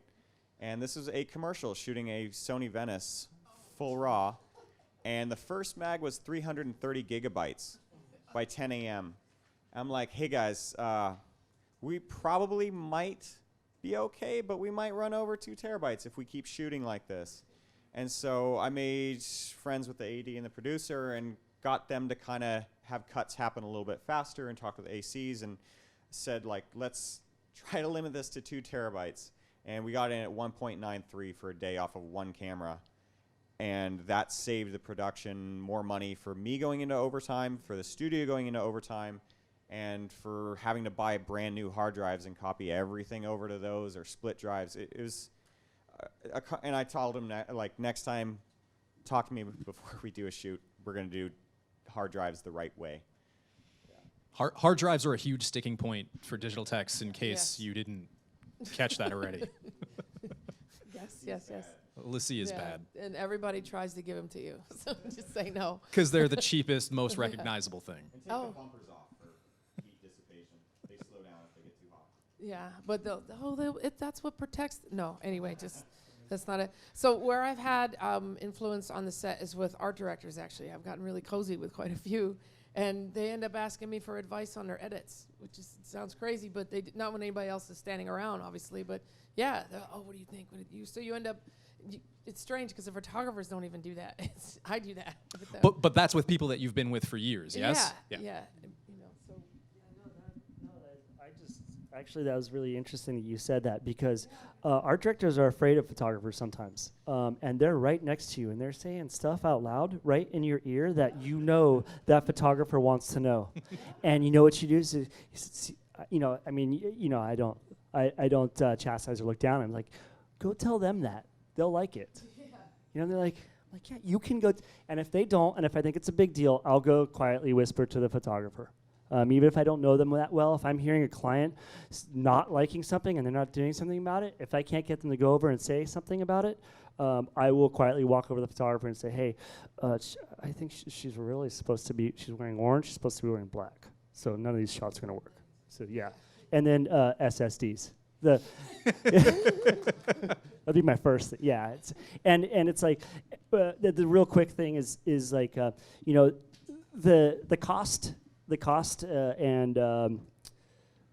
And this is a commercial shooting a Sony Venice full RAW, and the first mag was 330 gigabytes by 10 a.m. I'm like, hey guys, we probably might be okay, but we might run over 2 terabytes if we keep shooting like this. And so I made friends with the AD and the producer and got them to kind of have cuts happen a little bit faster and talk with ACs and said, like, let's try to limit this to 2 terabytes. And we got in at 1.93 for a day off of 1 camera. And that saved the production more money for me going into overtime, for the studio going into overtime, and for having to buy brand new hard drives and copy everything over to those or split drives. It was, and I told him, like, next time, talk to me before we do a shoot. We're going to do hard drives the right way. Hard drives are a huge sticking point for digital techs in case you didn't catch that already. Yes. LaCie is bad. And everybody tries to give them to you, so just say no. Because they're the cheapest, most recognizable thing. And take the bumpers off for heat dissipation. They slow down if they get too hot. Yeah, but that's what protects. No, anyway, just that's not it. So where I've had influence on the set is with art directors. Actually, I've gotten really cozy with quite a few, and they end up asking me for advice on their edits, which sounds crazy, but they not when anybody else is standing around, obviously. But yeah, what do you think? So you end up. It's strange because the photographers don't even do that. I do that. But that's with people that you've been with for years, yes? Yeah. Actually, that was really interesting that you said that because art directors are afraid of photographers sometimes. And they're right next to you and they're saying stuff out loud right in your ear that you know that photographer wants to know. And you know what you do is, I don't chastise or look down. I'm like, go tell them that. They'll like it. Yeah. They're like, yeah, you can go. And if they don't, and if I think it's a big deal, I'll go quietly whisper to the photographer. Even if I don't know them that well, if I'm hearing a client not liking something and they're not doing something about it, if I can't get them to go over and say something about it, I will quietly walk over to the photographer and say, hey, I think she's really supposed to be, she's wearing orange, she's supposed to be wearing black. So none of these shots are going to work. So yeah. And then SSDs. That'd be my first. Yeah, and it's like the real quick thing is like the cost and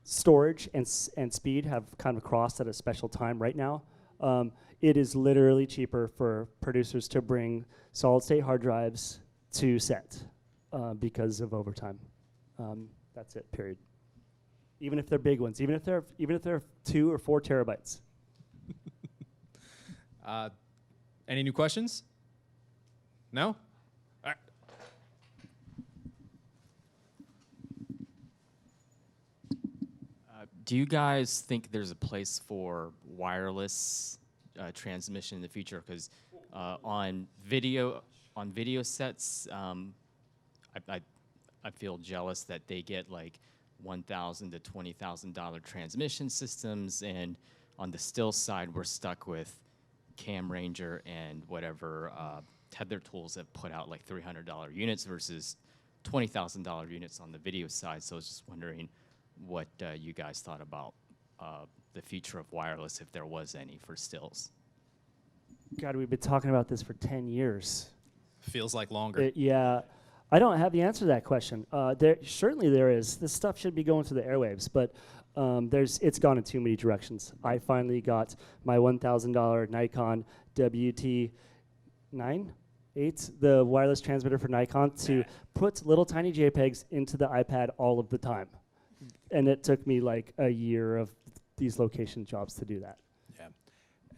storage and speed have kind of crossed at a special time right now. It is literally cheaper for producers to bring solid state hard drives to set because of overtime. That's it. Period. Even if they're big ones, even if they're 2 or 4 terabytes. Any new questions? No? All right. Do you guys think there's a place for wireless transmission in the future? Because on video sets, I feel jealous that they get like $1,000 to $20,000 transmission systems, and on the still side, we're stuck with Cam Ranger and whatever tether tools have put out like $300 units versus $20,000 units on the video side. So I was just wondering what you guys thought about the future of wireless, if there was any, for stills. God, we've been talking about this for 10 years. Feels like longer. Yeah. I don't have the answer to that question. Certainly there is. This stuff should be going to the airwaves, but it's gone in too many directions. I finally got my $1,000 Nikon WT9, the wireless transmitter for Nikon, to put little tiny JPEGs into the iPad all of the time. And it took me like a year of these location jobs to do that. Yeah.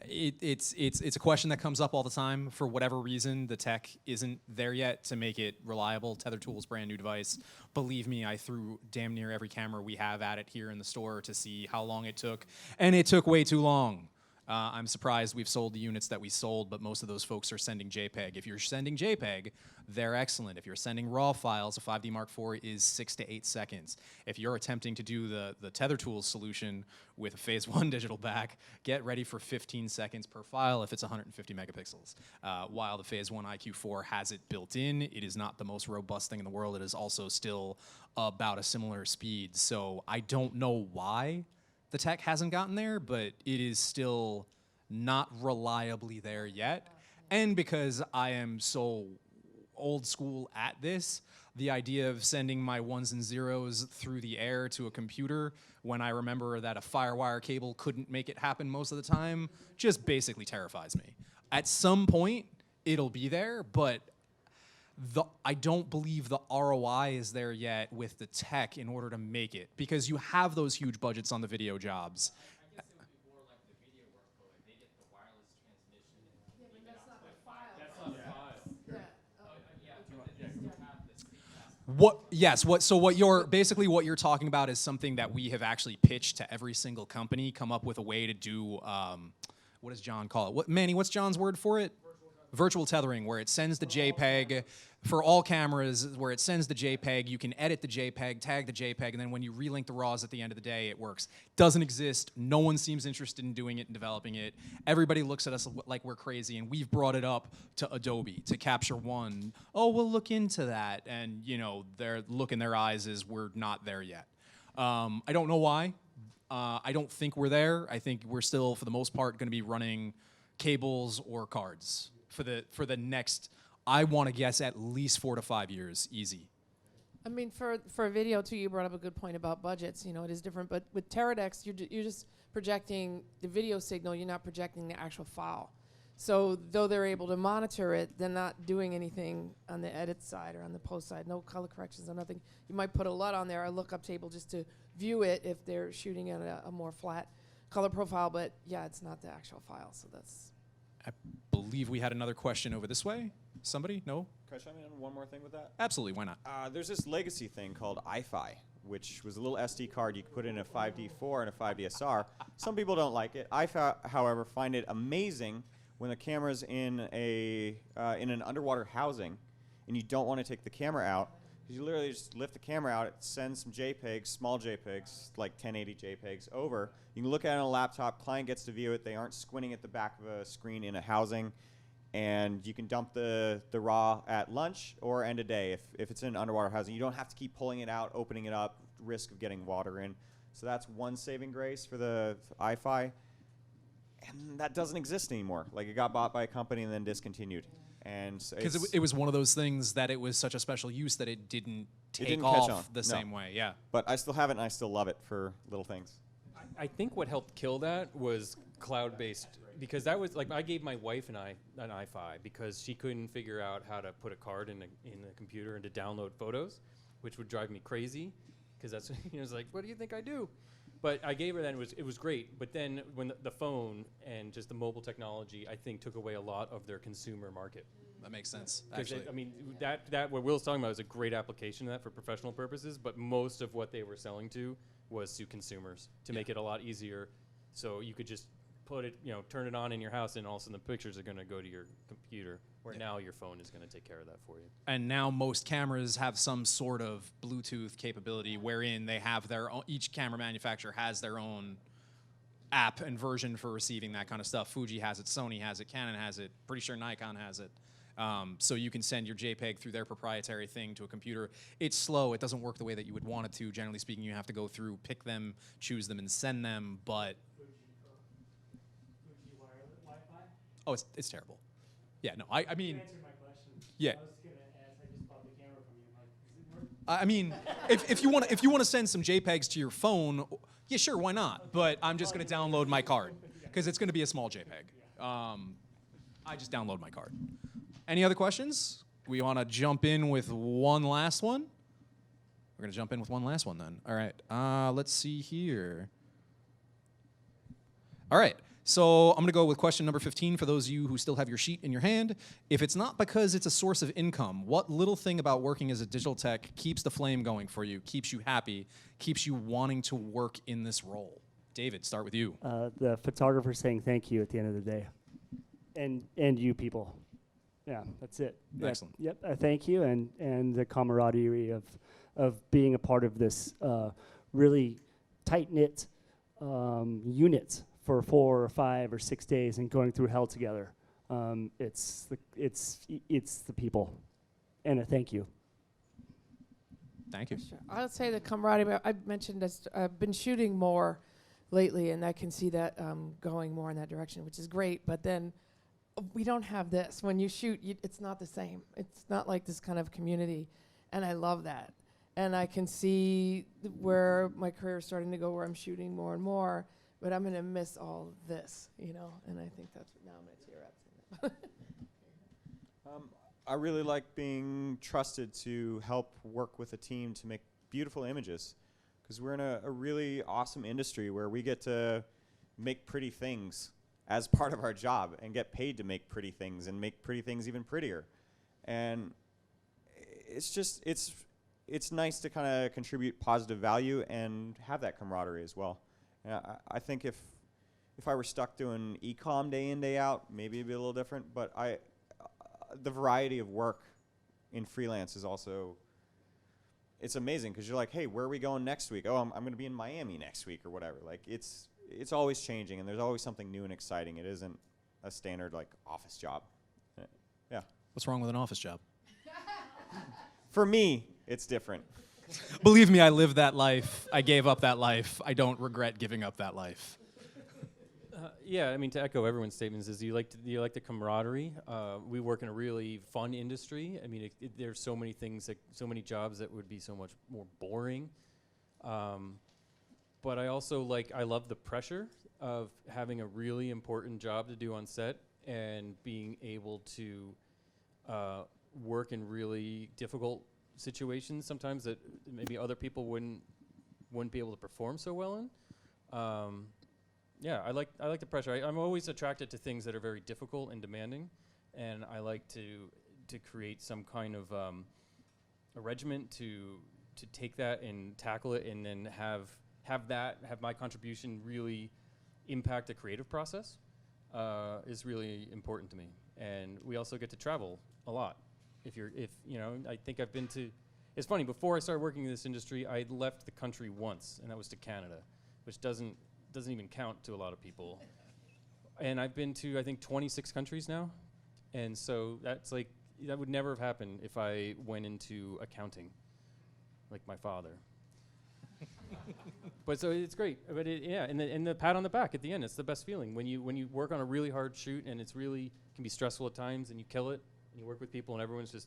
It's a question that comes up all the time. For whatever reason, the tech isn't there yet to make it reliable. Tether Tool's brand new device. Believe me, I threw damn near every camera we have at it here in the store to see how long it took, and it took way too long. I'm surprised we've sold the units that we sold, but most of those folks are sending JPEG. If you're sending JPEG, they're excellent. If you're sending RAW files, a 5D Mark IV is 6 to 8 seconds. If you're attempting to do the Tether Tools solution with a Phase 1 digital back, get ready for 15 seconds per file if it's 150 megapixels. While the Phase 1 IQ4 has it built in, it is not the most robust thing in the world. It is also still about a similar speed. So I don't know why the tech hasn't gotten there, but it is still not reliably there yet. And because I am so old school at this, the idea of sending my ones and zeros through the air to a computer when I remember that a FireWire cable couldn't make it happen most of the time just basically terrifies me. At some point, it'll be there, but I don't believe the ROI is there yet with the tech in order to make it, because you have those huge budgets on the video jobs. I guess it would be more like the video workflow. They get the wireless transmission. Yeah, but that's not the file. That's not a file. What you're talking about is something that we have actually pitched to every single company, come up with a way to do, what does John call it? Manny, what's John's word for it? Virtual tethering, where it sends the JPEG for all cameras, where it sends the JPEG, you can edit the JPEG, tag the JPEG, and then when you relink the RAWs at the end of the day, it works. Doesn't exist. No one seems interested in doing it and developing it. Everybody looks at us like we're crazy, and we've brought it up to Adobe, to Capture One. Oh, we'll look into that, and their look in their eyes is we're not there yet. I don't know why. I don't think we're there. I think we're still, for the most part, going to be running cables or cards for the next, I want to guess, at least 4 to 5 years, easy. I mean, for a video too, you brought up a good point about budgets. It is different, but with Teradex, you're just projecting the video signal. You're not projecting the actual file. So though they're able to monitor it, they're not doing anything on the edit side or on the post side. No color corrections or nothing. You might put a LUT on there, a lookup table, just to view it if they're shooting at a more flat color profile. But yeah, it's not the actual file. So that's. I believe we had another question over this way. Somebody? No? Can I chime in on one more thing with that? Absolutely, why not? There's this legacy thing called iFi, which was a little SD card you could put in a 5D4 and a 5DSR. Some people don't like it. I, however, find it amazing when the camera's in an underwater housing and you don't want to take the camera out. You literally just lift the camera out, it sends some JPEGs, small JPEGs, like 1080 JPEGs over. You can look at it on a laptop, client gets to view it, they aren't squinting at the back of a screen in a housing, and you can dump the RAW at lunch or end of day if it's in an underwater housing. You don't have to keep pulling it out, opening it up, risk of getting water in. So that's one saving grace for the iFi. And that doesn't exist anymore. Like, it got bought by a company and then discontinued. And because it was one of those things that it was such a special use that it didn't catch off on. the same way. Yeah. But I still have it, and I still love it for little things. I think what helped kill that was cloud-based, because that was like, I gave my wife and I an iFi because she couldn't figure out how to put a card in the computer and to download photos, which would drive me crazy, because that's it's like, what do you think I do? But I gave her that, and it was great. But then when the phone and just the mobile technology, I think, took away a lot of their consumer market. That makes sense, Actually, actually. I mean, that what Will's talking about is a great application of that for professional purposes, but most of what they were selling to was to consumers to make it a lot easier. So you could just put it, turn it on in your house, and all of a sudden the pictures are going to go to your computer, where now your phone is going to take care of that for you. And now most cameras have some sort of Bluetooth capability wherein they have their own, each camera manufacturer has their own app and version for receiving that kind of stuff. Fuji has it, Sony has it, Canon has it, pretty sure Nikon has it. So you can send your JPEG through their proprietary thing to a computer. It's slow. It doesn't work the way that you would want it to. Generally speaking, you have to go through, pick them, choose them, and send them. But Fuji wireless Wi-Fi? oh, it's terrible. Yeah, no, I mean, You answered my question. yeah. I was gonna ask. I just bought the camera from you. Like, does it work? I mean, if you want to send some JPEGs to your phone, yeah, sure, why not? But I'm just going to download my card because it's going to be a small JPEG. I just download my card. Any other questions? We want to jump in with one last one. We're going to jump in with one last one then. All right. Let's see here. All right. So I'm going to go with question number 15 for those of you who still have your sheet in your hand. If it's not because it's a source of income, what little thing about working as a digital tech keeps the flame going for you, keeps you happy, keeps you wanting to work in this role? David, start with you. The photographer saying thank you at the end of the day, and you people. Yeah, that's it. Excellent. Yep. Thank you, and the camaraderie of being a part of this really tight knit unit for 4 or 5 or 6 days and going through hell together. It's the people, and a thank you. Thank you. Sure. I would say the camaraderie. I mentioned this, I've been shooting more lately, and I can see that going more in that direction, which is great. But then we don't have this. When you shoot, it's not the same. It's not like this kind of community, and I love that. And I can see where my career is starting to go, where I'm shooting more and more. But I'm going to miss all of this, you know. And I think that's now I'm going to tear up. I really like being trusted to help work with a team to make beautiful images, because we're in a really awesome industry where we get to make pretty things as part of our job and get paid to make pretty things and make pretty things even prettier. And it's nice to kind of contribute positive value and have that camaraderie as well. And I think if I were stuck doing e-com day in, day out, maybe it'd be a little different, but the variety of work in freelance is also, it's amazing, because you're like, hey, where are we going next week? Oh, I'm going to be in Miami next week or whatever. Like, it's always changing, and there's always something new and exciting. It isn't a standard, like, office job. Yeah. What's wrong with an office job? For me, it's different. Believe me, I lived that life. I gave up that life. I don't regret giving up that life. Yeah, I mean, to echo everyone's statements, is you like the camaraderie. We work in a really fun industry. I mean, there's so many things, so many jobs that would be so much more boring. But I also I love the pressure of having a really important job to do on set and being able to work in really difficult situations sometimes that maybe other people wouldn't be able to perform so well in. Yeah, I like the pressure. I'm always attracted to things that are very difficult and demanding, and I like to create some kind of a regiment to take that and tackle it, and then have my contribution really impact the creative process is really important to me. And we also get to travel a lot. If you know, I think I've been to. It's funny. Before I started working in this industry, I left the country once, and that was to Canada, which doesn't even count to a lot of people. And I've been to, I think, 26 countries now. And so that would never have happened if I went into accounting, like my father. But so it's great. But and the pat on the back at the end, it's the best feeling. When you work on a really hard shoot, and it's really can be stressful at times, and you kill it, and you work with people, and everyone's just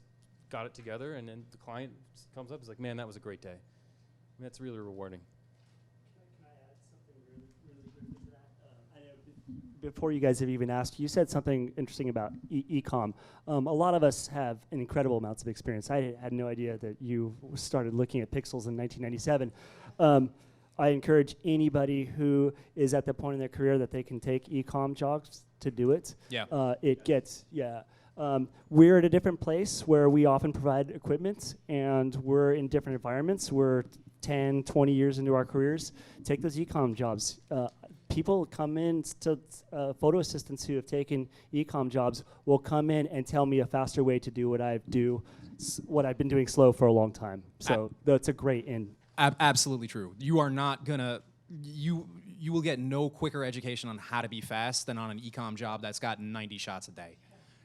got it together, and then the client comes up, is like, man, that was a great day. I mean, that's really rewarding. Before you guys have even asked, you said something interesting about e-com. A lot of us have an incredible amounts of experience. I had no idea that you started looking at pixels in 1997. I encourage anybody who is at the point in their career that they can take e-com jobs to do it. Yeah. We're at a different place where we often provide equipment, and we're in different environments. We're 10, 20 years into our careers. Take those e-com jobs. People come in to photo assistants who have taken e-com jobs will come in and tell me a faster way to do what I've been doing slow for a long time. So that's a great in. Absolutely true. You are not gonna you will get no quicker education on how to be fast than on an e-com job that's got 90 shots a day.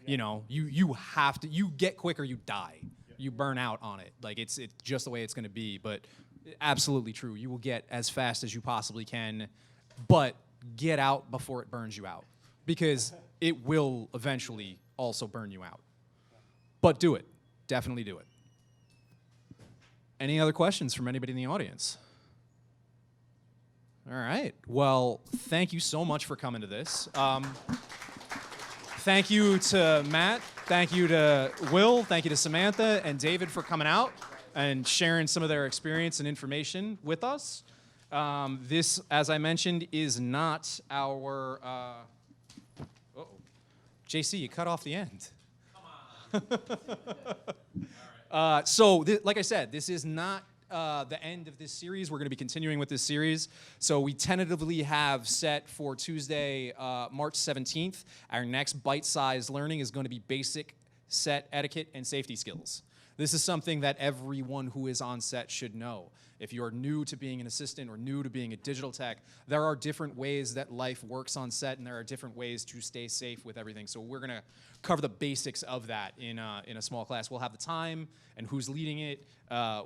Yeah. You know, you have to. You get quicker, you die. Yeah. You burn out on it. Like it's just the way it's gonna be. But absolutely true. You will get as fast as you possibly can. But get out before it burns you out, because it will eventually also burn you out. But do it. Definitely do it. Any other questions from anybody in the audience? All right. Well, thank you so much for coming to this. Thank you to Matt. Thank you to Will. Thank you to Samantha and David for coming out and sharing some of their experience and information with us. This, as I mentioned, is not our. Uh-oh. JC, you cut off the end. Like I said, this is not the end of this series. We're going to be continuing with this series. So we tentatively have set for Tuesday, March 17th. Our next bite-sized learning is going to be basic set etiquette and safety skills. This is something that everyone who is on set should know. If you're new to being an assistant or new to being a digital tech, there are different ways that life works on set, and there are different ways to stay safe with everything. So we're going to cover the basics of that in a small class. We'll have the time and who's leading it.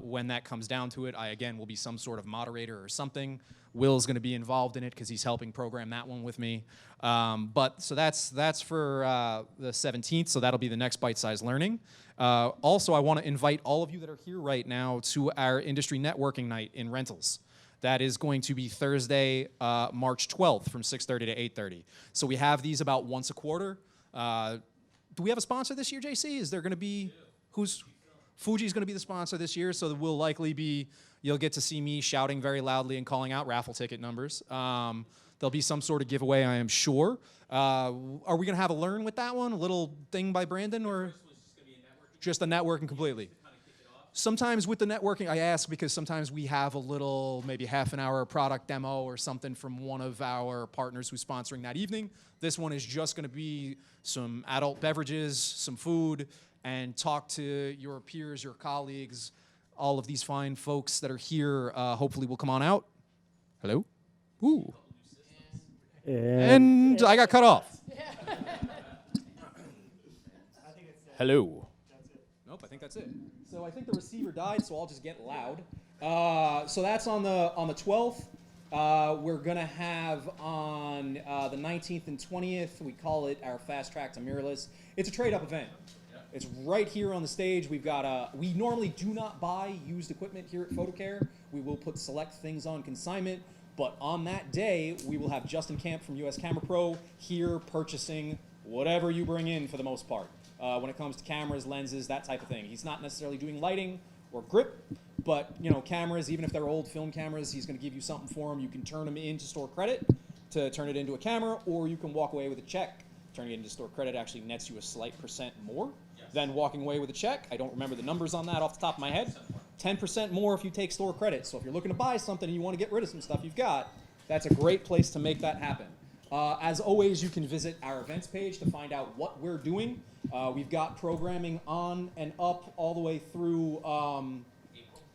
When that comes down to it, I, again, will be some sort of moderator or something. Will's going to be involved in it because he's helping program that one with me. So that's for the 17th, so that'll be the next bite-sized learning. Also, I want to invite all of you that are here right now to our industry networking night in rentals. That is going to be Thursday, March 12th from 6:30 to 8:30. So we have these about once a quarter. Do we have a sponsor this year, JC? Is there going to be, Fuji's going to be the sponsor this year, so there will likely be, you'll get to see me shouting very loudly and calling out raffle ticket numbers. There'll be some sort of giveaway, I am sure. Are we going to have a learn with that one? A little thing by Brandon, or just the networking completely? Sometimes with the networking, I ask because sometimes we have a little, maybe half an hour product demo or something from one of our partners who's sponsoring that evening. This one is just going to be some adult beverages, some food, and talk to your peers, your colleagues, all of these fine folks that are here. Hopefully will come on out. Hello? Ooh. And I got cut off. Hello. Nope, I think that's it. So I think the receiver died, so I'll just get loud. So that's on the 12th. We're gonna have on the 19th and 20th. We call it our Fast Track to Mirrorless. It's a trade-up event. It's right here on the stage. We've got we normally do not buy used equipment here at PhotoCare. We will put select things on consignment, but on that day, we will have Justin Camp from US Camera Pro here purchasing whatever you bring in for the most part. When it comes to cameras, lenses, that type of thing. He's not necessarily doing lighting or grip, but cameras, even if they're old film cameras, he's going to give you something for them. You can turn them into store credit to turn it into a camera, or you can walk away with a check. Turning it into store credit actually nets you a slight % more than walking away with a check. I don't remember the numbers on that off the top of my head. 10% more if you take store credit. So if you're looking to buy something and you want to get rid of some stuff you've got, that's a great place to make that happen. As always, you can visit our events page to find out what we're doing. We've got programming on and up all the way through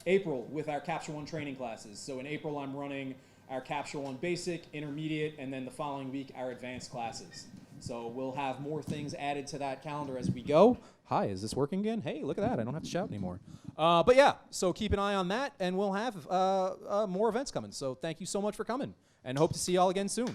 April with our Capture One training classes. So in April, I'm running our Capture One Basic, Intermediate, and then the following week, our advanced classes. So we'll have more things added to that calendar as we go. Hi, is this working again? Hey, look at that. I don't have to shout anymore. But yeah, so keep an eye on that, and we'll have more events coming. So thank you so much for coming, and hope to see you all again soon.